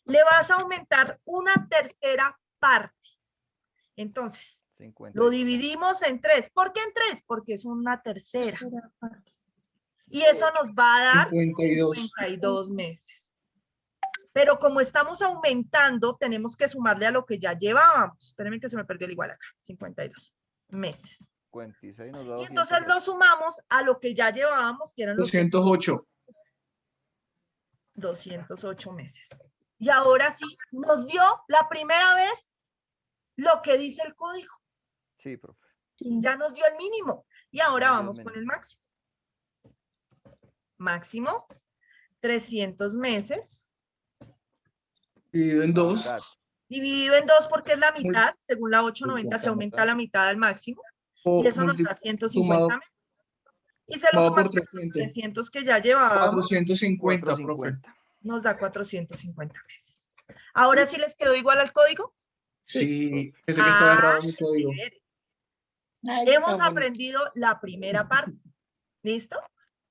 le vas a aumentar una tercera parte. Entonces, 50. Lo dividimos en 3. ¿Por qué en 3? Porque es una tercera. Y eso nos va a dar 52 meses. Pero como estamos aumentando, tenemos que sumarle a lo que ya llevábamos. Espérenme que se me perdió el igual acá. 52 meses. 56 nos da Y entonces lo sumamos a lo que ya llevábamos, que eran los 208. 208 meses. Y ahora sí, nos dio la primera vez lo que dice el código. Sí, profe. Ya nos dio el mínimo. Y ahora vamos con el máximo. Máximo, 300 meses. Dividido en 2. Dividido en 2 porque es la mitad. Según la 890 se aumenta la mitad del máximo. Y eso nos da 150 meses. Y se lo sumamos por 300 que ya llevábamos. 450, profe. Nos da 450 meses. ¿Ahora sí les quedó igual al código? Sí, pensé que estaba errado mi código. Hemos aprendido la primera parte. ¿Listo?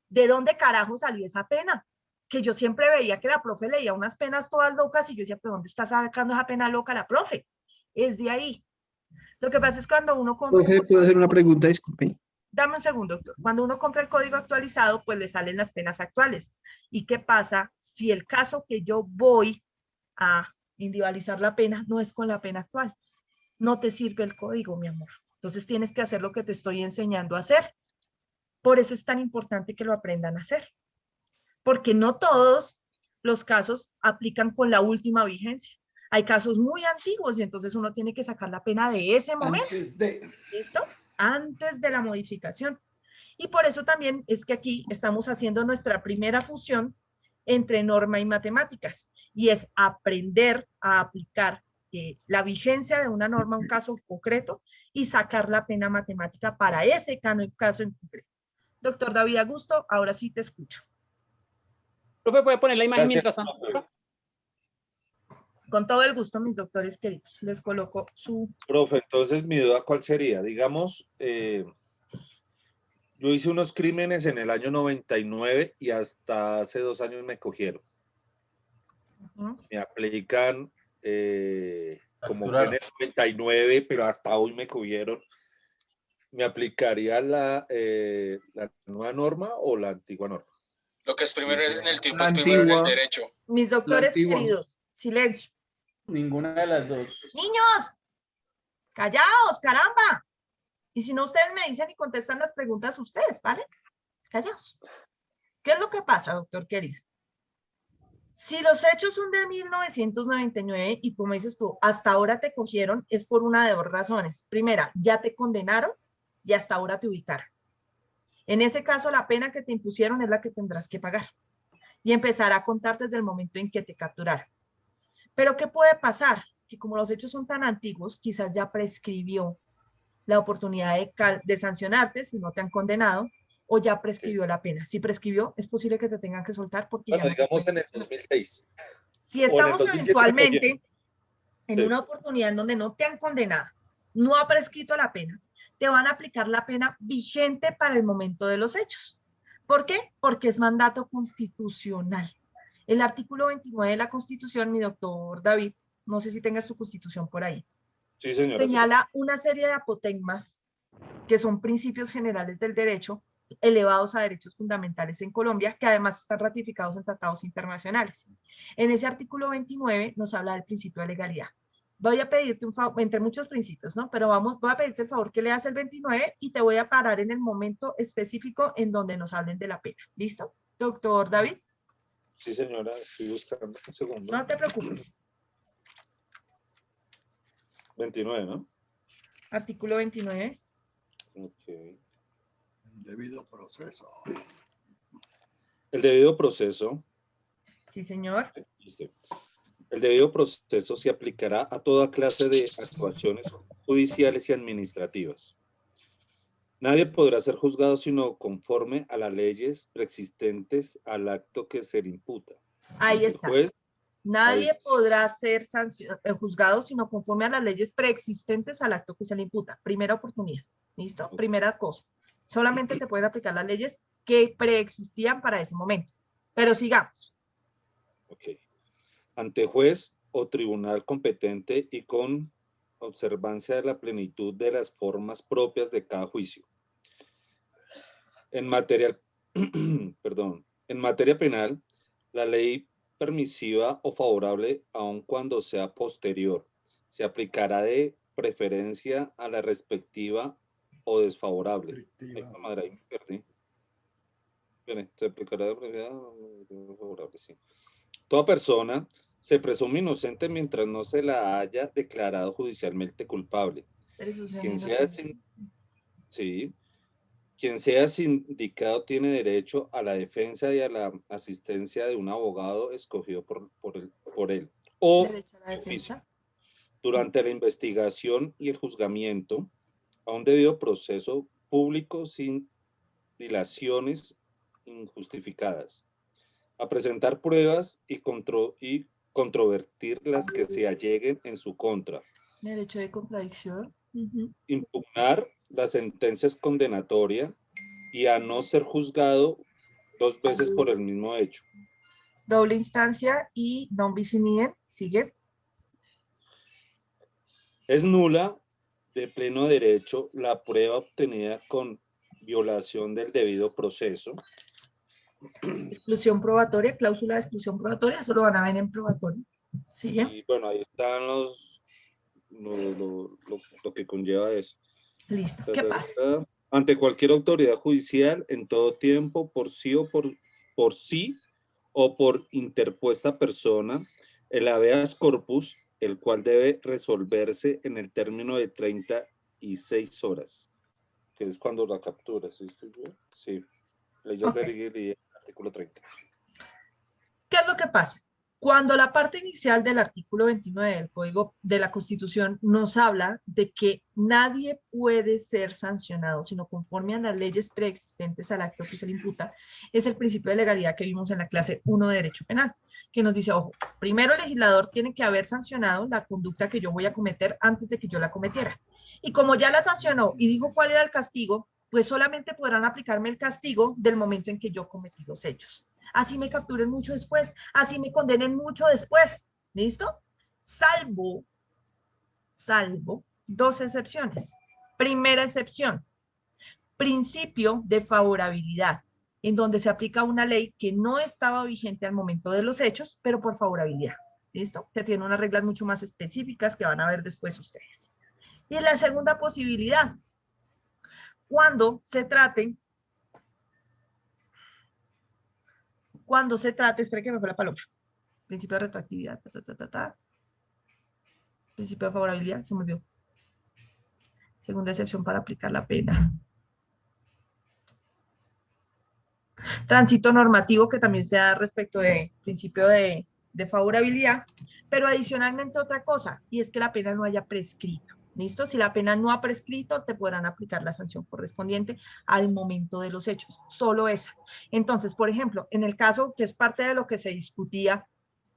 ¿De dónde carajo salió esa pena? Que yo siempre veía que la profe leía unas penas todas locas y yo decía, ¿pero dónde está sacando esa pena loca la profe? Es de ahí. Lo que pasa es cuando uno compra... Profe, ¿puedo hacer una pregunta? Disculpe. Dame un segundo, doctor. Cuando uno compra el código actualizado, pues le salen las penas actuales. ¿Y qué pasa si el caso que yo voy a individualizar la pena no es con la pena actual? No te sirve el código, mi amor. Entonces tienes que hacer lo que te estoy enseñando a hacer. Por eso es tan importante que lo aprendan a hacer. Porque no todos los casos aplican con la última vigencia. Hay casos muy antiguos y entonces uno tiene que sacar la pena de ese momento. ¿Listo? Antes de la modificación. Y por eso también es que aquí estamos haciendo nuestra primera fusión entre norma y matemáticas. Y es aprender a aplicar la vigencia de una norma, un caso concreto, y sacar la pena matemática para ese caso en concreto. Doctor David Augusto, ahora sí te escucho. Profe, ¿puede poner la imagen Gracias, mientras tanto? profe. Con todo el gusto, mis doctores queridos. Les coloco su... Profe, entonces mi duda, ¿cuál sería? Digamos, yo hice unos crímenes en el año 99 y hasta hace 2 años me cogieron. Me aplican, como fue en el 99, pero hasta hoy me cogieron. ¿Me aplicaría la nueva norma o la antigua norma? Lo que es primero en el tiempo La es primero en el antigua. derecho. Mis doctores antigua. queridos, silencio. Ninguna de las dos. Niños, callaos, caramba. Y si no, ustedes me dicen y contestan las preguntas ustedes, ¿vale? Callaos. ¿Qué es lo que pasa, doctor querido? Si los hechos son de 1999 y como dices tú, hasta ahora te cogieron, es por una de 2 razones. Primera, ya te condenaron y hasta ahora te ubicaron. En ese caso, la pena que te impusieron es la que tendrás que pagar y empezar a contar desde el momento en que te capturaron. Pero ¿qué puede pasar? Que como los hechos son tan antiguos, quizás ya prescribió la oportunidad de sancionarte si no te han condenado, o ya prescribió la pena. Si prescribió, es posible que te tengan que soltar porque Bueno, ya no te digamos pueden. en el 2006. Si O en el estamos 2007 eventualmente en Sí. una oportunidad en donde no te han condenado, no ha prescrito la pena, te van a aplicar la pena vigente para el momento de los hechos. ¿Por qué? Porque es mandato constitucional. El artículo 29 de la Constitución, mi doctor David, no sé si tengas tu Constitución por ahí, Sí, señora. señala una serie de apotegmas que son principios generales del derecho elevados a derechos fundamentales en Colombia, que además están ratificados en tratados internacionales. En ese artículo 29 nos habla del principio de legalidad. Voy a pedirte un favor, entre muchos principios, ¿no? Pero voy a pedirte el favor que leas el 29 y te voy a parar en el momento específico en donde nos hablen de la pena. ¿Listo? Doctor David. Sí, señora, estoy buscando un segundo. No te preocupes. 29, ¿no? Artículo 29. Ok. Debido proceso. El debido proceso. Sí, señor. El debido proceso se aplicará a toda clase de actuaciones judiciales y administrativas. Nadie podrá ser juzgado sino conforme a las leyes preexistentes al acto que se le imputa. Ahí está. El juez, Nadie ahí, podrá ser juzgado sino conforme a las leyes preexistentes al acto que se le imputa. Primera oportunidad. ¿Listo? Primera cosa. Solamente te pueden aplicar las leyes que preexistían para ese momento. Pero sigamos. ok. Ante juez o tribunal competente y con observancia de la plenitud de las formas propias de cada juicio. En materia, en materia penal, la ley permisiva o favorable, aun cuando sea posterior, se aplicará de preferencia a la respectiva o desfavorable. Ay, madre, ahí me perdí. Bien, se aplicará de preferencia o favorable, sí. Toda persona se presume inocente mientras no se la haya declarado judicialmente culpable. Quien sea sindicado tiene derecho a la defensa y a la asistencia de un abogado escogido por él o de oficio. Durante la investigación y el juzgamiento, a un debido proceso público sin dilaciones injustificadas. A presentar pruebas y controvertir las que se alleguen en su contra. Derecho de contradicción. Impugnar las sentencias condenatorias y a no ser juzgado 2 veces por el mismo hecho. Doble instancia y non bis in idem. Sigue. Es nula de pleno derecho la prueba obtenida con violación del debido proceso. Exclusión probatoria, cláusula de exclusión probatoria, eso lo van a ver en probatorio. Sigue. Y bueno, ahí están lo que conlleva eso. Listo, ¿qué pasa? Ante cualquier autoridad judicial, en todo tiempo, por sí o por interpuesta persona, el habeas corpus, el cual debe resolverse en el término de 36 horas, que es cuando la captura, ¿sí estoy bien? Sí, ley de artículo 30. ¿Qué es lo que pasa? Cuando la parte inicial del artículo 29 del Código de la Constitución nos habla de que nadie puede ser sancionado, sino conforme a las leyes preexistentes al acto que se le imputa, es el principio de legalidad que vimos en la clase 1 de Derecho Penal, que nos dice, ojo, primero el legislador tiene que haber sancionado la conducta que yo voy a cometer antes de que yo la cometiera. Y como ya la sancionó y dijo cuál era el castigo, pues solamente podrán aplicarme el castigo del momento en que yo cometí los hechos. Así me capturen mucho después, así me condenen mucho después, ¿listo? Salvo dos excepciones. Primera excepción, principio de favorabilidad, en donde se aplica una ley que no estaba vigente al momento de los hechos, pero por favorabilidad, ¿listo? Que tiene unas reglas mucho más específicas que van a ver después ustedes. Y la segunda posibilidad, cuando se trate, espera que me fue la paloma, principio de retroactividad, principio de favorabilidad, se me olvidó. Segunda excepción para aplicar la pena. Tránsito normativo, que también se da respecto de principio de favorabilidad, pero adicionalmente otra cosa, y es que la pena no haya prescrito. ¿Listo? Si la pena no ha prescrito, te podrán aplicar la sanción correspondiente al momento de los hechos, solo esa. Entonces, por ejemplo, en el caso que es parte de lo que se discutía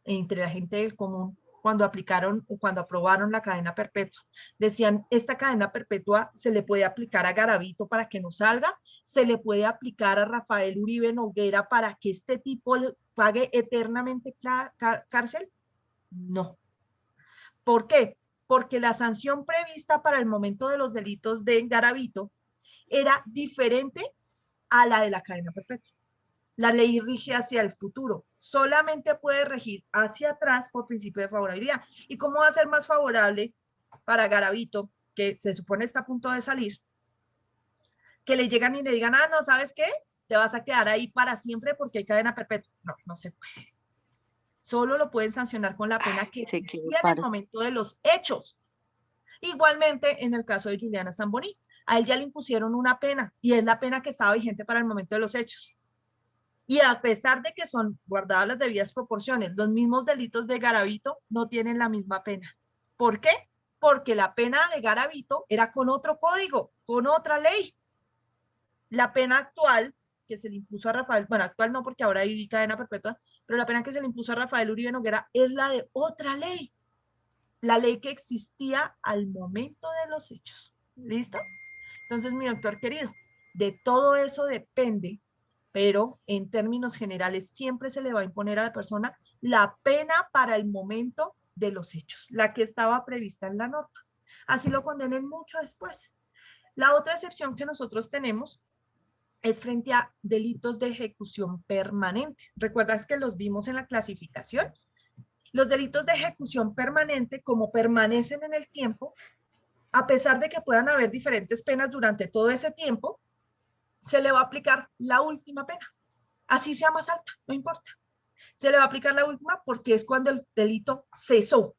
entre la gente del común cuando aplicaron o cuando aprobaron la cadena perpetua, decían, esta cadena perpetua se le puede aplicar a Garavito para que no salga, se le puede aplicar a Rafael Uribe Noguera para que este tipo pague eternamente cárcel. No. ¿Por qué? Porque la sanción prevista para el momento de los delitos de Garavito era diferente a la de la cadena perpetua. La ley rige hacia el futuro, solamente puede regir hacia atrás por principio de favorabilidad. ¿Y cómo va a ser más favorable para Garavito, que se supone está a punto de salir, que le llegan y le digan, ah, no, ¿sabes qué? Te vas a quedar ahí para siempre porque hay cadena perpetua? No, no se puede. Solo lo pueden sancionar con la pena que existía en el momento de los hechos. Igualmente, en el caso de Juliana Zamboní, a él ya le impusieron una pena, y es la pena que estaba vigente para el momento de los hechos. Y a pesar de que son guardadas las debidas proporciones, los mismos delitos de Garavito no tienen la misma pena. ¿Por qué? Porque la pena de Garavito era con otro código, con otra ley. La pena actual que se le impuso a Rafael, bueno, actual no porque ahora hay cadena perpetua, pero la pena que se le impuso a Rafael Uribe Noguera es la de otra ley, la ley que existía al momento de los hechos. ¿Listo? Entonces, mi doctor querido, de todo eso depende, pero en términos generales siempre se le va a imponer a la persona la pena para el momento de los hechos, la que estaba prevista en la norma. Así lo condenen mucho después. La otra excepción que nosotros tenemos es frente a delitos de ejecución permanente. ¿Recuerdas que los vimos en la clasificación? Los delitos de ejecución permanente, como permanecen en el tiempo, a pesar de que puedan haber diferentes penas durante todo ese tiempo, se le va a aplicar la última pena. Así sea más alta, no importa. Se le va a aplicar la última porque es cuando el delito cesó.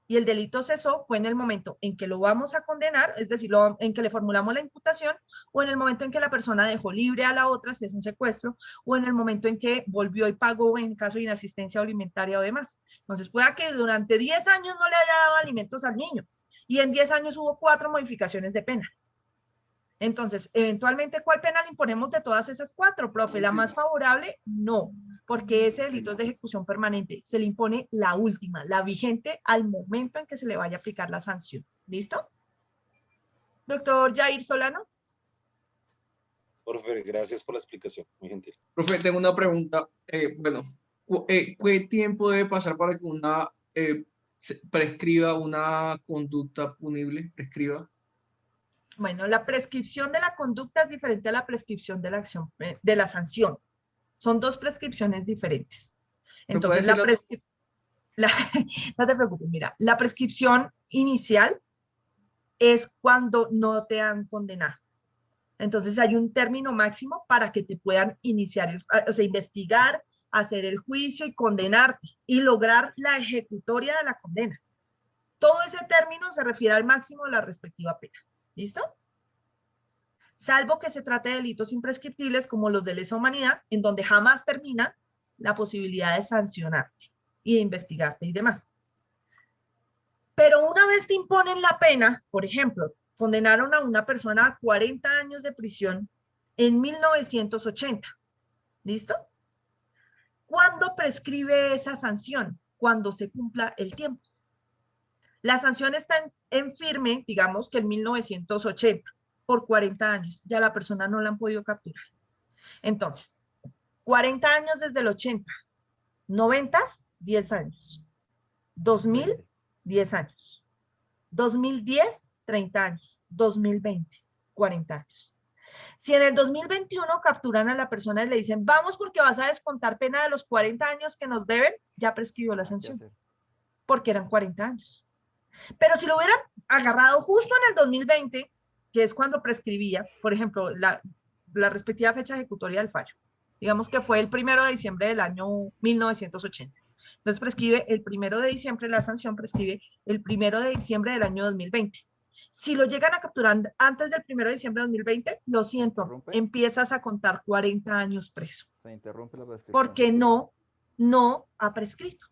Y el delito cesó fue en el momento en que lo vamos a condenar, es decir, en que le formulamos la imputación, o en el momento en que la persona dejó libre a la otra, si es un secuestro, o en el momento en que volvió y pagó en caso de inasistencia alimentaria o demás. Entonces, pueda que durante 10 años no le haya dado alimentos al niño, y en 10 años hubo 4 modificaciones de pena. Entonces, eventualmente, ¿cuál pena le imponemos de todas esas 4, profe? ¿La más favorable? No, porque ese delito es de ejecución permanente. Se le impone la última, la vigente al momento en que se le vaya a aplicar la sanción. ¿Listo? Doctor Jair Solano. Profe, gracias por la explicación, muy gentil. Profe, tengo una pregunta. ¿Qué tiempo debe pasar para que una prescriba una conducta punible? Bueno, la prescripción de la conducta es diferente a la prescripción de la acción, de la sanción. Son 2 prescripciones diferentes. Entonces, no te preocupes, mira, la prescripción inicial es cuando no te han condenado. Entonces, hay un término máximo para que te puedan iniciar, investigar, hacer el juicio y condenarte y lograr la ejecutoria de la condena. Todo ese término se refiere al máximo de la respectiva pena. ¿Listo? Salvo que se trate de delitos imprescriptibles como los de lesa humanidad, en donde jamás termina la posibilidad de sancionarte. y de investigarte y demás. Pero una vez te imponen la pena, por ejemplo, condenaron a una persona a 40 años de prisión en 1980. ¿Listo? ¿Cuándo prescribe esa sanción? Cuando se cumpla el tiempo. La sanción está en firme, digamos que en 1980, por 40 años. Ya la persona no la han podido capturar. Entonces, 40 años desde el 80, 90, 10 años. 2000, 10 años. 2010, 30 años. 2020, 40 años. Si en el 2021 capturan a la persona y le dicen, vamos porque vas a descontar pena de los 40 años que nos deben, ya prescribió la sanción, porque eran 40 años. Pero si lo hubieran agarrado justo en el 2020, que es cuando prescribía, por ejemplo, la respectiva fecha ejecutoria del fallo, digamos que fue el 1 de diciembre del año 1980. Entonces prescribe el 1 de diciembre, la sanción prescribe el 1 de diciembre del año 2020. Si lo llegan a capturar antes del 1 de diciembre de 2020, lo siento, empiezas a contar 40 años preso. Se interrumpe la prescripción. Porque no ha prescrito.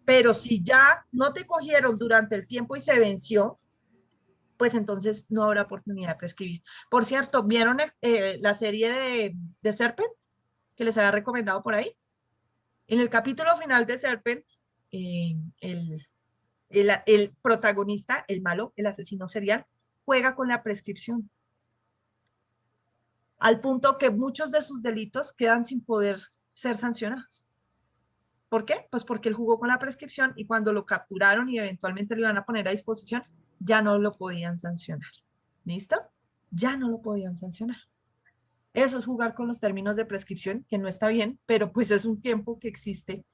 Pero si ya no te cogieron durante el tiempo y se venció, pues entonces no habrá oportunidad de prescribir. Por cierto, ¿vieron la serie de Serpent que les había recomendado por ahí? En el capítulo final de Serpent, el protagonista, el malo, el asesino serial, juega con la prescripción. Al punto que muchos de sus delitos quedan sin poder ser sancionados. ¿Por qué? Pues porque él jugó con la prescripción y cuando lo capturaron y eventualmente lo iban a poner a disposición, ya no lo podían sancionar. ¿Listo? Ya no lo podían sancionar. Eso es jugar con los términos de prescripción, que no está bien, pero pues es un tiempo que existe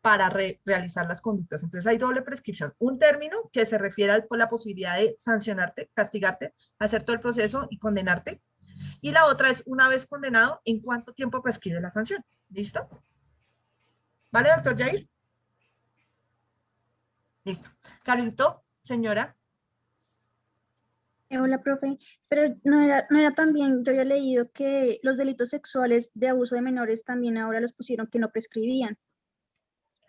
para realizar las conductas. Entonces hay doble prescripción. Un término que se refiere a la posibilidad de sancionarte, castigarte, hacer todo el proceso y condenarte. Y la otra es, una vez condenado, ¿en cuánto tiempo prescribe la sanción? ¿Listo? ¿Vale, doctor Jair? Listo. Carlito, señora. Hola, profe, pero no era también, yo había leído que los delitos sexuales de abuso de menores también ahora los pusieron que no prescribían.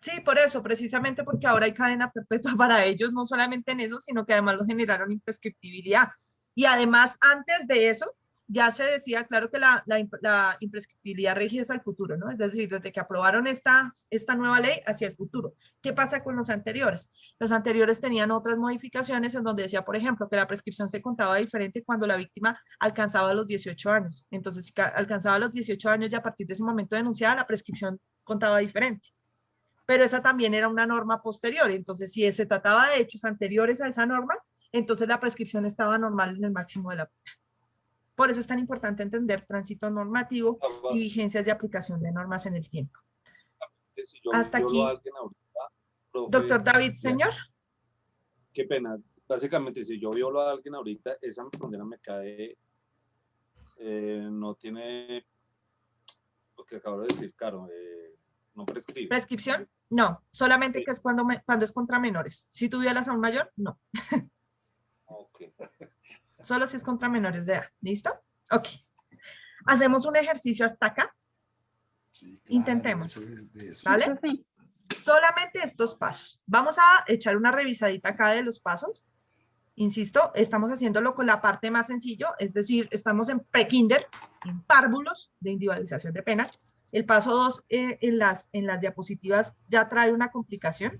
Sí, por eso, precisamente porque ahora hay cadena perpetua para ellos, no solamente en eso, sino que además lo generaron imprescriptibilidad. Y además, antes de eso, ya se decía, claro que la imprescriptibilidad rige hacia el futuro, ¿no? Es decir, desde que aprobaron esta nueva ley hacia el futuro. ¿Qué pasa con los anteriores? Los anteriores tenían otras modificaciones en donde decía, por ejemplo, que la prescripción se contaba diferente cuando la víctima alcanzaba los 18 años. Entonces, si alcanzaba los 18 años y a partir de ese momento denunciada, la prescripción contaba diferente. Pero esa también era una norma posterior. Entonces, si se trataba de hechos anteriores a esa norma, entonces la prescripción estaba normal en el máximo de la pena. Por eso es tan importante entender tránsito normativo y vigencias de aplicación de normas en el tiempo. Hasta aquí. Doctor David, señor. Qué pena. Básicamente, si yo violo a alguien ahorita, esa condena me cae, no tiene lo que acabo de decir, Caro, no prescribe. ¿Prescripción? No, solamente sí. Que es cuando es contra menores. Si tú violas a un mayor, no. Ok. Solo si es contra menores de edad. ¿Listo? Ok. Hacemos un ejercicio hasta acá. Sí, claro, intentemos. ¿Vale? Sí. Solamente estos pasos. Vamos a echar una revisadita acá de los pasos. Insisto, estamos haciéndolo con la parte más sencillo, es decir, estamos en pre-kinder, en párvulos de individualización de pena. El paso 2 en las diapositivas ya trae una complicación.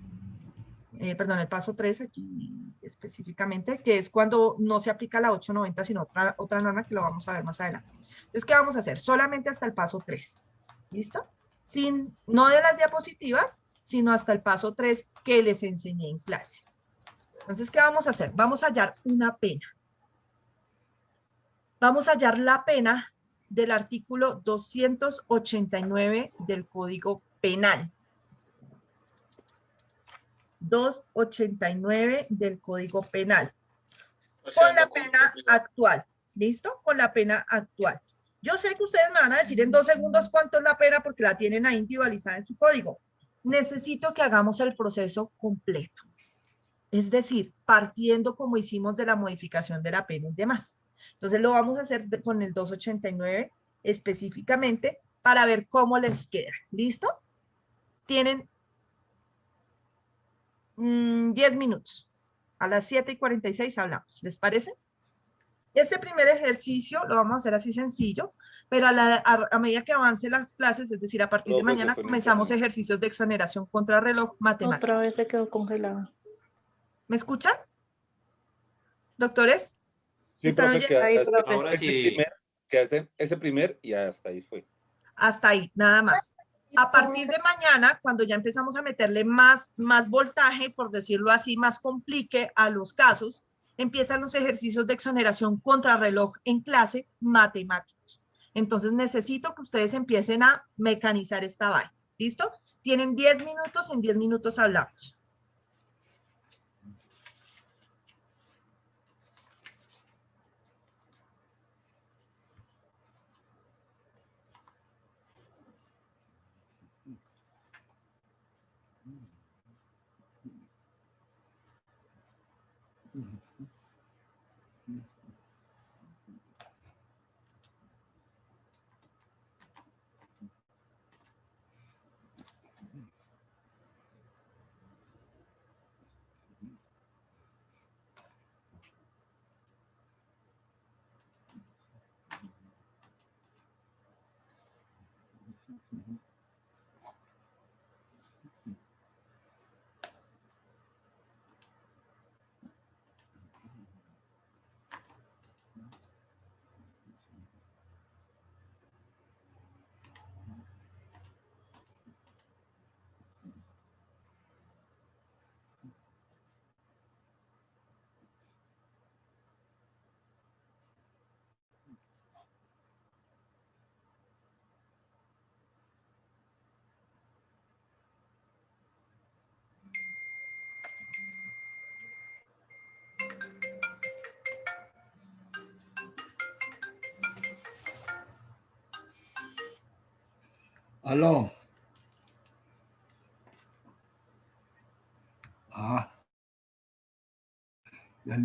Perdón, el paso 3 aquí específicamente, que es cuando no se aplica la 890, sino otra norma que lo vamos a ver más adelante. Entonces, ¿qué vamos a hacer? Solamente hasta el paso 3. ¿Listo? No de las diapositivas, sino hasta el paso 3 que les enseñé en clase. Entonces, ¿qué vamos a hacer? Vamos a hallar una pena. Vamos a hallar la pena del artículo 289 del Código Penal. 289 del Código Penal. Con la pena actual. ¿Listo? Con la pena actual. Yo sé que ustedes me van a decir en 2 segundos cuánto es la pena porque la tienen ahí individualizada en su código. Necesito que hagamos el proceso completo. Es decir, partiendo como hicimos de la modificación de la pena y demás. Entonces lo vamos a hacer con el 289 específicamente para ver cómo les queda. ¿Listo? Tienen 10 minutos. A las 7:46 hablamos. ¿Les parece? Este primer ejercicio lo vamos a hacer así sencillo, pero a medida que avance las clases, es decir, a partir de Profe, se mañana, fue el comenzamos internet. ejercicios de exoneración contra reloj matemático. Otra vez se quedó congelado. ¿Me escuchan? ¿Doctores? Sí, ¿Están profe, oyendo? Ahí, quedaste, profe. Ahora sí. quedaste ese primer y hasta ahí fue. Hasta ahí, nada más. A partir de mañana, cuando ya empezamos a meterle más voltaje, por decirlo así, más complique a los casos, empiezan los ejercicios de exoneración contrarreloj en clase matemáticos. Entonces necesito que ustedes empiecen a mecanizar esta vaina. ¿Listo? Tienen 10 minutos, en 10 minutos hablamos. Aló. Ah, ya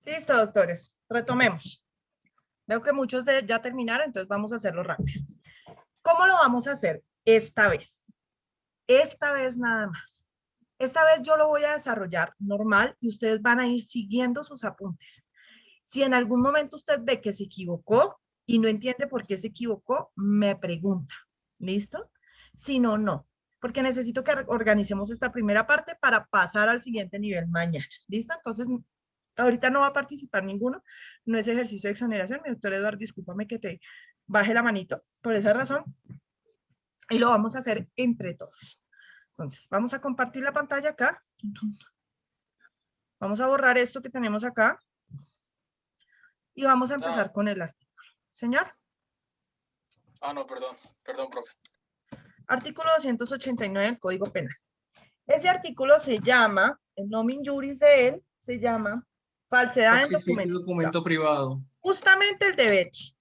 Listo, doctores. Retomemos. Veo que muchos ya terminaron, entonces vamos a hacerlo rápido. ¿Cómo lo vamos a hacer esta vez? Esta vez nada más. Esta vez yo lo voy a desarrollar normal y ustedes van a ir siguiendo sus apuntes. Si en algún momento usted ve que se equivocó y no entiende por qué se equivocó, me pregunta. ¿Listo? Si no, no. Porque necesito que organicemos esta primera parte para pasar al siguiente nivel mañana. ¿Listo? Entonces, ahorita no va a participar ninguno. No es ejercicio de exoneración. Mi doctor Eduardo, discúlpame que te baje la manito por esa razón. Y lo vamos a hacer entre todos. Entonces, vamos a compartir la pantalla acá. Vamos a borrar esto que tenemos acá. Y vamos a empezar con el artículo. Señor. No, perdón, profe. Artículo 289 del Código Penal. Ese artículo se llama, el nomen juris de él, se llama falsedad en documento privado. Justamente el de Betty.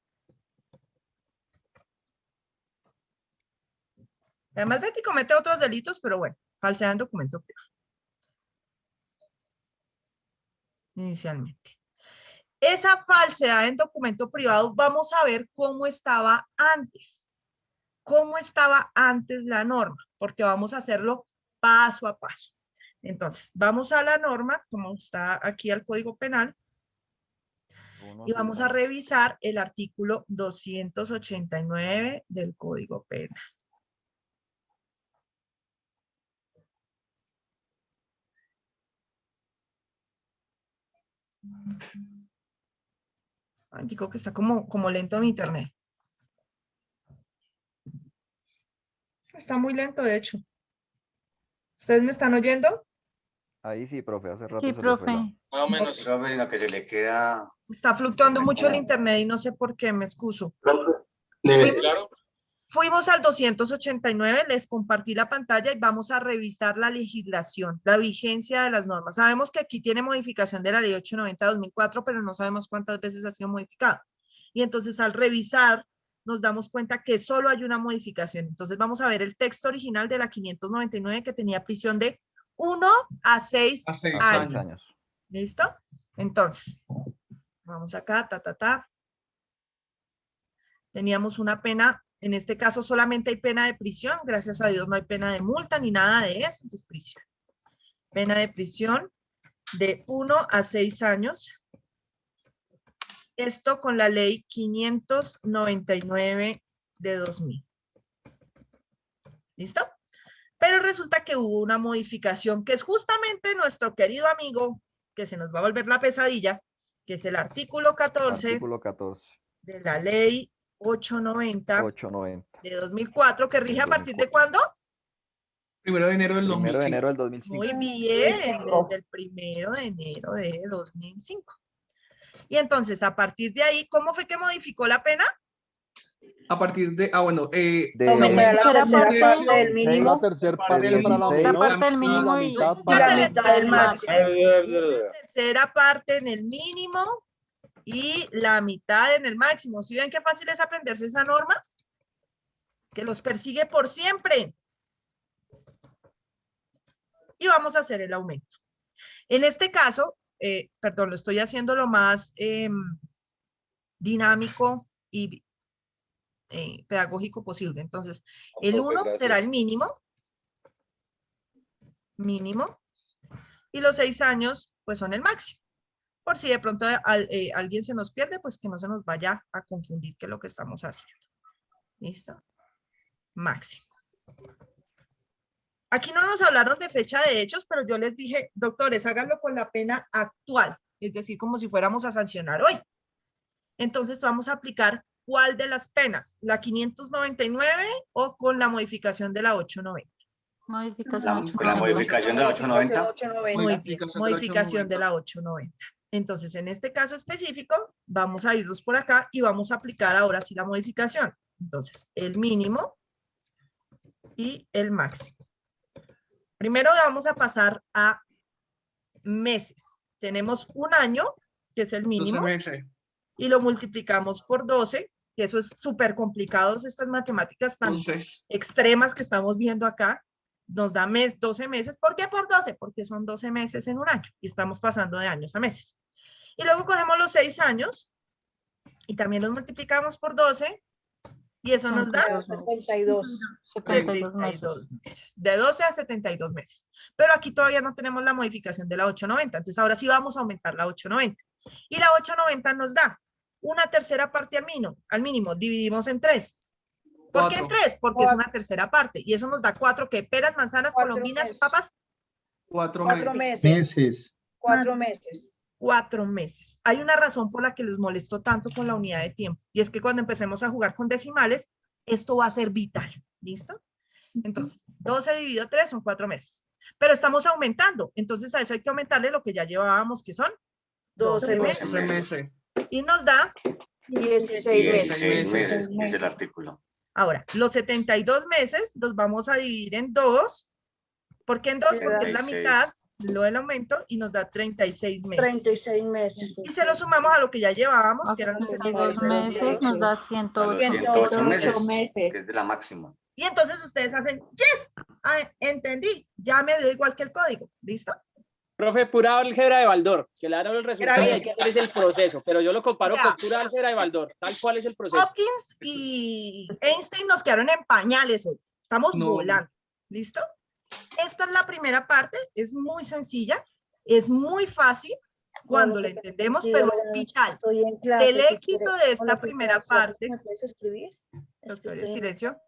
Además, Betty comete otros delitos, pero bueno, falsedad en documento privado. Inicialmente. Esa falsedad en documento privado, vamos a ver cómo estaba antes. Cómo estaba antes la norma, porque vamos a hacerlo paso a paso. Entonces, vamos a la norma, como está aquí el Código Penal, y vamos a revisar el artículo 289 del Código Penal. Digo que está como lento mi internet. Está muy lento, de hecho. ¿Ustedes me están oyendo? Ahí sí, profe, hace rato Sí, se le fue profe. la- Más o menos. Profe, lo que se le queda. Está fluctuando mucho el internet y no sé por qué, me excuso. Claro. Fuimos al 289, les compartí la pantalla y vamos a revisar la legislación, la vigencia de las normas. Sabemos que aquí tiene modificación de la ley 890-2004, pero no sabemos cuántas veces ha sido modificada. Y entonces al revisar nos damos cuenta que solo hay una modificación. Entonces vamos a ver el texto original de la 599 que tenía prisión de 1 a 6 años. ¿Listo? Entonces, vamos acá, Teníamos una pena, en este caso solamente hay pena de prisión, gracias a Dios no hay pena de multa ni nada de eso, entonces prisión. Pena de prisión de 1 a 6 años. Esto con la ley 599 de 2000. ¿Listo? Pero resulta que hubo una modificación que es justamente nuestro querido amigo, que se nos va a volver la pesadilla, que es el artículo 14, Artículo 14. de la ley 890 de 2004, que rige a partir de ¿cuándo? 1 de enero del 1 2005. de enero del 2005. Muy bien, desde el 1 de enero de 2005. Y entonces, a partir de ahí, ¿cómo fue que modificó la pena? A partir de, bueno, De se aumenta la tercera parte del mínimo. La tercera parte del mínimo y la mitad y para la mitad del máximo. Tercera parte en el mínimo y la mitad en el máximo. ¿Sí ven qué fácil es aprenderse esa norma? Que los persigue por siempre. Y vamos a hacer el aumento. En este caso, perdón, lo estoy haciendo lo más dinámico y pedagógico posible. Entonces, el 1 será el mínimo, y los 6 años, pues son el máximo. Por si de pronto alguien se nos pierde, pues que no se nos vaya a confundir qué es lo que estamos haciendo. ¿Listo? Máximo. Aquí no nos hablaron de fecha de hechos, pero yo les dije, doctores, háganlo con la pena actual, es decir, como si fuéramos a sancionar hoy. Entonces vamos a aplicar ¿cuál de las penas? ¿La 599 o con la modificación de la 890? Con la modificación de la 890. Muy bien, modificación de la 890. Entonces, en este caso específico, vamos a irnos por acá y vamos a aplicar ahora sí la modificación. Entonces, el mínimo y el máximo. Primero vamos a pasar a meses. Tenemos un año, que es el mínimo, 12 meses. y lo multiplicamos por 12, que eso es súper complicado, estas matemáticas tan extremas que estamos viendo acá. Nos da 12 meses. ¿Por qué por 12? Porque son 12 meses en un año y estamos pasando de años a meses. Y luego cogemos los 6 años y también los multiplicamos por 12 y eso nos da 72. 72 meses. meses. De 12 a 72 meses. Pero aquí todavía no tenemos la modificación de la 890. Entonces ahora sí vamos a aumentar la 890. Y la 890 nos da una tercera parte al mínimo. Dividimos en 3. ¿Por qué en 3? Porque es una tercera parte. Y eso nos da 4, ¿qué? Peras, manzanas, colombinas, papas. 4 meses. Meses. 4 meses. 4 meses. Hay una razón por la que les molesto tanto con la unidad de tiempo. Y es que cuando empecemos a jugar con decimales, esto va a ser vital. ¿Listo? Entonces, 12 dividido 3 son 4 meses. Pero estamos aumentando. Entonces, a eso hay que aumentarle lo que ya llevábamos, que son 12 meses. Y nos da 16 meses, dice el artículo. Ahora, los 72 meses los vamos a dividir en 2. ¿Por qué en 2? Porque es la mitad, lo del aumento, y nos da 36 meses. 36 meses. Y se lo sumamos a lo que ya llevábamos, que eran los 72 meses, nos da 108 meses, que es de la máxima. Y entonces ustedes hacen, ¡yes! Ah, entendí, ya me dio igual que el código. ¿Listo? Profe, pura álgebra de Baldor, que le dan el resultado y hay que hacer es el proceso, pero yo lo comparo con pura álgebra de Baldor, tal cual es el proceso. Hopkins y Einstein nos quedaron en pañales hoy. Estamos volando. ¿Listo? Esta es la primera parte, es muy sencilla, es muy fácil cuando la entendemos, pero es vital. El éxito de esta primera parte, ¿me puedes escribir? Doctor, silencio.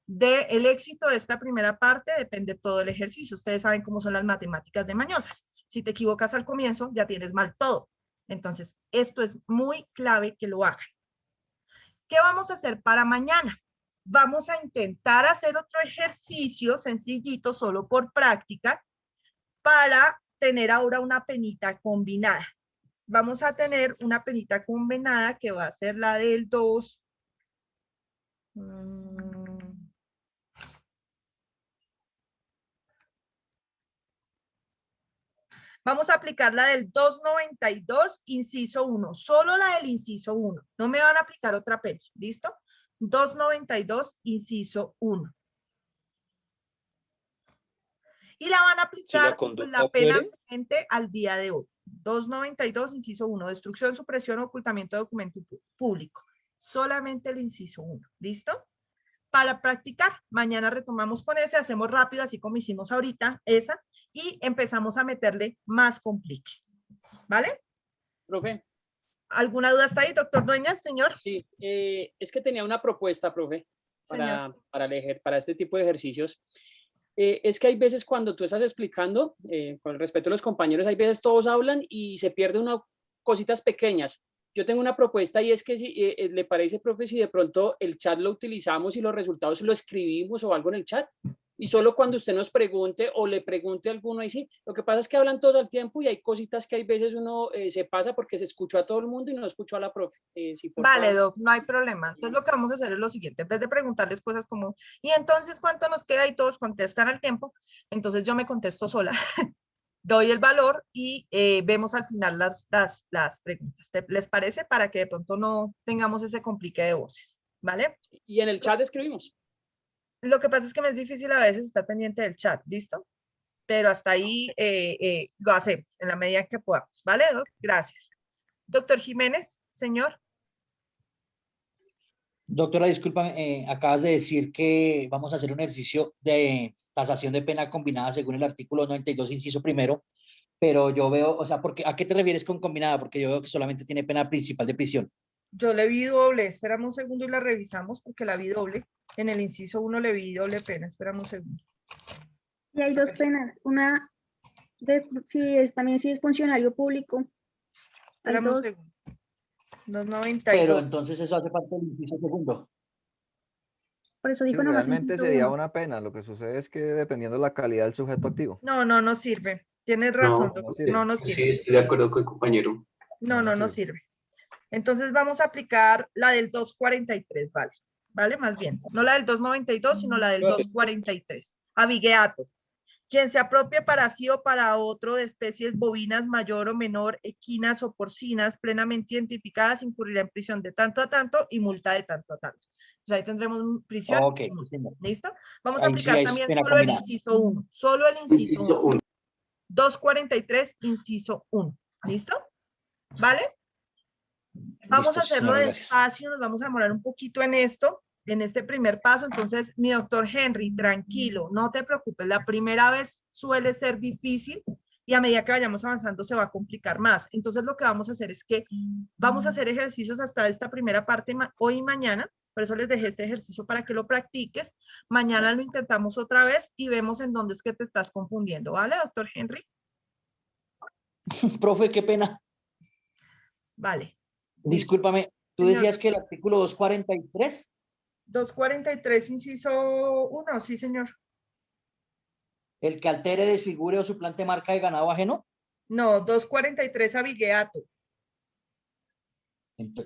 El éxito de esta primera parte depende todo el ejercicio. Ustedes saben cómo son las matemáticas de mañosas. Si te equivocas al comienzo, ya tienes mal todo. Entonces, esto es muy clave que lo hagan. ¿Qué vamos a hacer para mañana? Vamos a intentar hacer otro ejercicio sencillito, solo por práctica, para tener ahora una penita combinada. Vamos a tener una penita combinada que va a ser la del 2. Vamos a aplicar la del 292, inciso 1. Solo la del inciso 1. No me van a aplicar otra pena. ¿Listo? 292, inciso 1. Y la van a aplicar con la pena vigente al día de hoy. 292, inciso 1. Destrucción, supresión, ocultamiento de documento público. Solamente el inciso 1. ¿Listo? Para practicar, mañana retomamos con ese, hacemos rápido, así como hicimos ahorita, esa, y empezamos a meterle más complique. ¿Vale? Profe. ¿Alguna duda hasta ahí, doctor Dueñas, señor? Sí, es que tenía una propuesta, profe, para este tipo de ejercicios. Es que hay veces cuando tú estás explicando, con el respeto a los compañeros, hay veces todos hablan y se pierden unas cositas pequeñas. Yo tengo una propuesta y es que si le parece, profe, si de pronto el chat lo utilizamos y los resultados lo escribimos o algo en el chat, y solo cuando usted nos pregunte o le pregunte a alguno, ahí sí. Lo que pasa es que hablan todo el tiempo y hay cositas que hay veces uno se pasa porque se escuchó a todo el mundo y no escuchó a la profe. Vale, Doc, no hay problema. Entonces lo que vamos a hacer es lo siguiente, en vez de preguntarles cosas como, ¿y entonces cuánto nos queda? Y todos contestan al tiempo, entonces yo me contesto sola. Doy el valor y vemos al final las preguntas. ¿Les parece? Para que de pronto no tengamos ese complique de voces, ¿vale? Y en el chat escribimos. Lo que pasa es que me es difícil a veces estar pendiente del chat, ¿listo? Pero hasta ahí lo hacemos en la medida que podamos, ¿vale, Doc? Gracias. Doctor Jiménez, señor. Doctora, discúlpame, acabas de decir que vamos a hacer un ejercicio de tasación de pena combinada según el artículo 92, inciso primero, pero yo veo, o sea, ¿a qué te refieres con combinada? Porque yo veo que solamente tiene pena principal de prisión. Yo le vi doble, espérame un segundo y la revisamos porque la vi doble. En el inciso 1 le vi doble pena, espérame un segundo. Y hay dos penas, una también si es funcionario público. Espérame un segundo. 292. Pero entonces eso hace parte del inciso segundo. Por eso dijo nomás realmente inciso sería 1. una pena. Lo que sucede es que dependiendo de la calidad del sujeto activo. No sirve. Tienes razón, doctor. No nos sirve. Sí, estoy de acuerdo con el compañero. No sirve. Entonces vamos a aplicar la del 243, ¿vale? ¿Vale? Más bien. No la del 292, sino la del 243. Abigueato. Quien se apropie para sí o para otro de especies bovinas mayor o menor, equinas o porcinas plenamente identificadas, incurrirá en prisión de tanto a tanto y multa de tanto a tanto. Pues ahí tendremos prisión. Ok. ¿Listo? Vamos a Ahí aplicar sí también pena solo el combinada. inciso 1. Solo el inciso 1. 243, inciso 1. ¿Listo? ¿Vale? Vamos Listo, a hacerlo señora, gracias. despacio, nos vamos a demorar un poquito en esto, en este primer paso. Entonces, mi doctor Henry, tranquilo, no te preocupes. La primera vez suele ser difícil y a medida que vayamos avanzando se va a complicar más. Entonces, lo que vamos a hacer es que vamos a hacer ejercicios hasta esta primera parte hoy y mañana. Por eso les dejé este ejercicio para que lo practiques. Mañana lo intentamos otra vez y vemos en dónde es que te estás confundiendo. ¿Vale, doctor Henry? Profe, qué pena. Vale. Discúlpame, tú Señor. decías que el artículo 243. 243, inciso 1, sí, señor. El que altere, desfigure o suplante marca de ganado ajeno. No, 243 abigueato.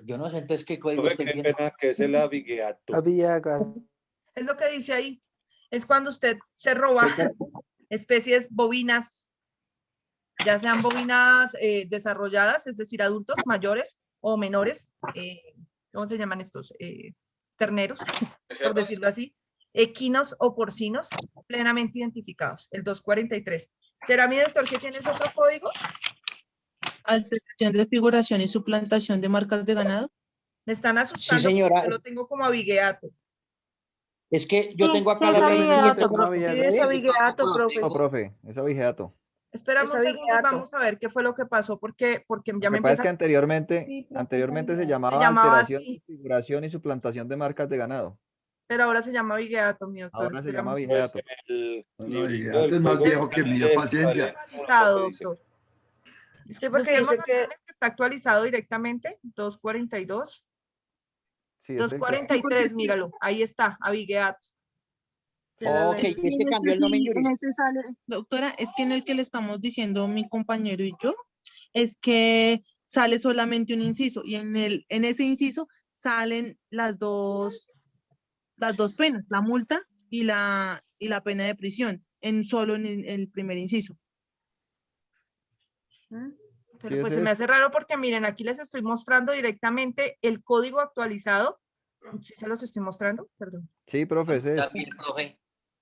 Yo no sé entonces qué código estoy Qué viendo. pena que es el abigueato. Es lo que dice ahí. Es cuando usted se roba especies bovinas, ya sean bovinas desarrolladas, es decir, adultos mayores o menores, ¿cómo se llaman estos? Terneros, por decirlo así, equinos o porcinos plenamente identificados, el 243. ¿Será mi doctor que tienes otro código? Alteración, desfiguración y suplantación de marcas de ganado. Me están asustando. Sí, señora. Yo lo tengo como abigueato. Es que yo Sí, tengo acá sí, la es ley. abigueato, Sí, es abigueato, profe. No, profe, es abigeato. Esperamos un segundo, vamos a ver qué fue lo que pasó, porque ya Lo me que pasa es empieza... que anteriormente, Sí, profe, anteriormente se se llamaba llamaba alteración, así. configuración y suplantación de marcas de ganado. Pero ahora se llama abigueato, mi doctor. Ahora se llama Esperamos. abigeato. No, abigueato es más viejo que el mío, paciencia. Actualizado, doctor. Sí, porque dice Busquemos que el que está actualizado directamente, 242. Sí, es el que- 243, míralo, ahí está, abigueato. Ok, es que cambió el nombre en En este sale, doctora, es que en el que le estamos diciendo mi compañero y yo, es que sale solamente un inciso y en ese inciso salen las dos penas, la multa y la pena de prisión, solo en el primer inciso. Pero Sí, pues ese se me es. hace raro porque miren, aquí les estoy mostrando directamente el código actualizado. ¿Sí se los estoy mostrando? Perdón. Sí, profe, ese es. También, profe.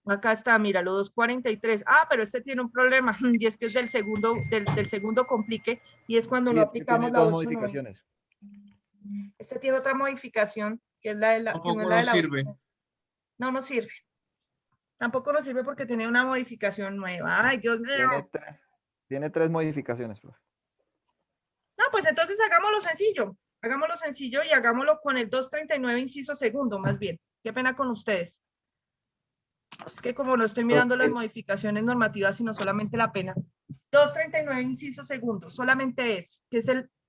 Acá está, míralo, 243. Ah, pero este tiene un problema y es que es del segundo complique y es cuando Sí, no es que aplicamos tiene la dos 890. modificaciones. Este tiene otra modificación que es la de la... que Tampoco es la de nos la sirve. No, no sirve. Tampoco nos sirve porque tiene una modificación nueva. Ay, Dios mío. Tiene tres modificaciones, profe. No, pues entonces hagámoslo sencillo. Hagámoslo sencillo y hagámoslo con el 239 inciso segundo, más bien. Qué pena con ustedes. Es que como no estoy mirando las modificaciones normativas, sino solamente la pena. 239 inciso segundo, solamente es, que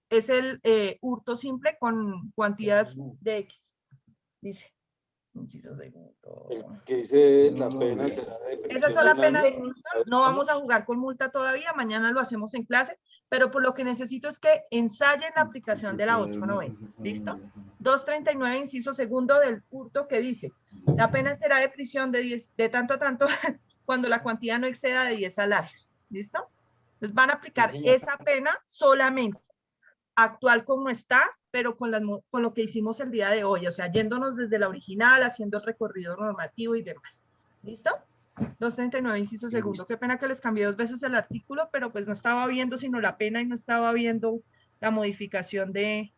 es el hurto simple con cuantías de X. Dice. Inciso segundo. El que dice la pena será de prisión Esa es la de un pena año. de multa. No vamos a jugar con multa todavía. Mañana lo hacemos en clase. Pero por lo que necesito es que ensayen la aplicación de la 890. ¿Listo? 239, inciso segundo del hurto que dice: la pena será de prisión de tanto a tanto cuando la cuantía no exceda de 10 salarios. ¿Listo? Entonces van a aplicar esa pena solamente actual como está, pero con lo que hicimos el día de hoy, o sea, yéndonos desde la original, haciendo el recorrido normativo y demás. ¿Listo? 239, inciso segundo. Qué pena que les cambié 2 veces el artículo, pero pues no estaba viendo sino la pena y no estaba viendo la modificación del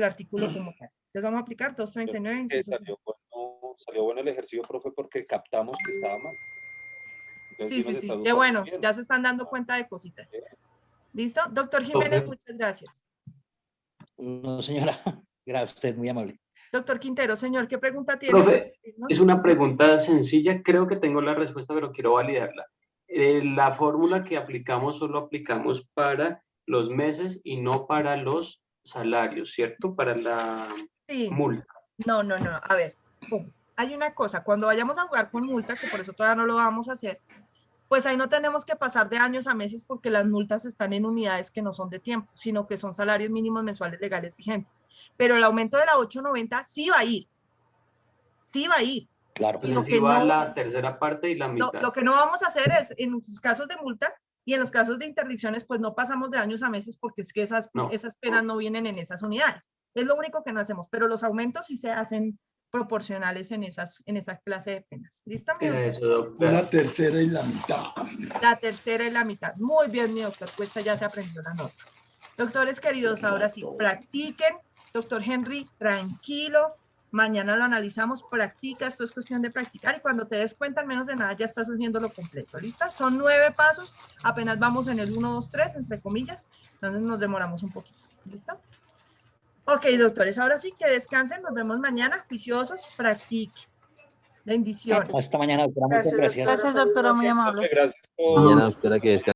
artículo como tal. Entonces vamos a aplicar 239, inciso segundo. Salió bueno el ejercicio, profe, porque captamos que estaba mal. Entonces, Sí, nos está Qué gustando bueno, bien. ya se están dando cuenta de cositas. ¿Listo? Doctor Jiménez, muchas gracias. No, señora, gracias, usted es muy amable. Doctor Quintero, señor, ¿qué pregunta tiene? Profe, es una pregunta sencilla, creo que tengo la respuesta, pero quiero validarla. La fórmula que aplicamos solo aplicamos para los meses y no para los salarios, ¿cierto? Para la multa. No. A ver, hay una cosa. Cuando vayamos a jugar con multa, que por eso todavía no lo vamos a hacer, pues ahí no tenemos que pasar de años a meses porque las multas están en unidades que no son de tiempo, sino que son salarios mínimos mensuales legales vigentes. Pero el aumento de la 890 sí va a ir. Sí va a ir. Claro. Sino Entonces que iba no, la tercera parte y la mitad. lo que no vamos a hacer es, en los casos de multa y en los casos de interdicciones, pues no pasamos de años a meses porque es que esas penas no vienen en esas unidades. Es lo único que no hacemos, pero los aumentos sí se hacen proporcionales en esa clase de penas. ¿Listo, mi doctor? Una tercera y la mitad. La tercera y la mitad. Muy bien, mi doctor. Pues esta ya se aprendió la nota. Doctores queridos, ahora sí, practiquen. Doctor Henry, tranquilo. Mañana lo analizamos, practica, esto es cuestión de practicar y cuando te des cuenta, en menos de nada, ya estás haciéndolo completo, ¿listo? Son 9 pasos, apenas vamos en el 1, 2, 3, entre comillas, entonces nos demoramos un poquito, ¿listo? Ok, doctores, ahora sí que descansen, nos vemos mañana, juiciosos, practiquen. Bendiciones. Hasta mañana, doctora. Muchas gracias. Gracias, doctora, muy amable. Gracias. Mañana, doctora, que descanse.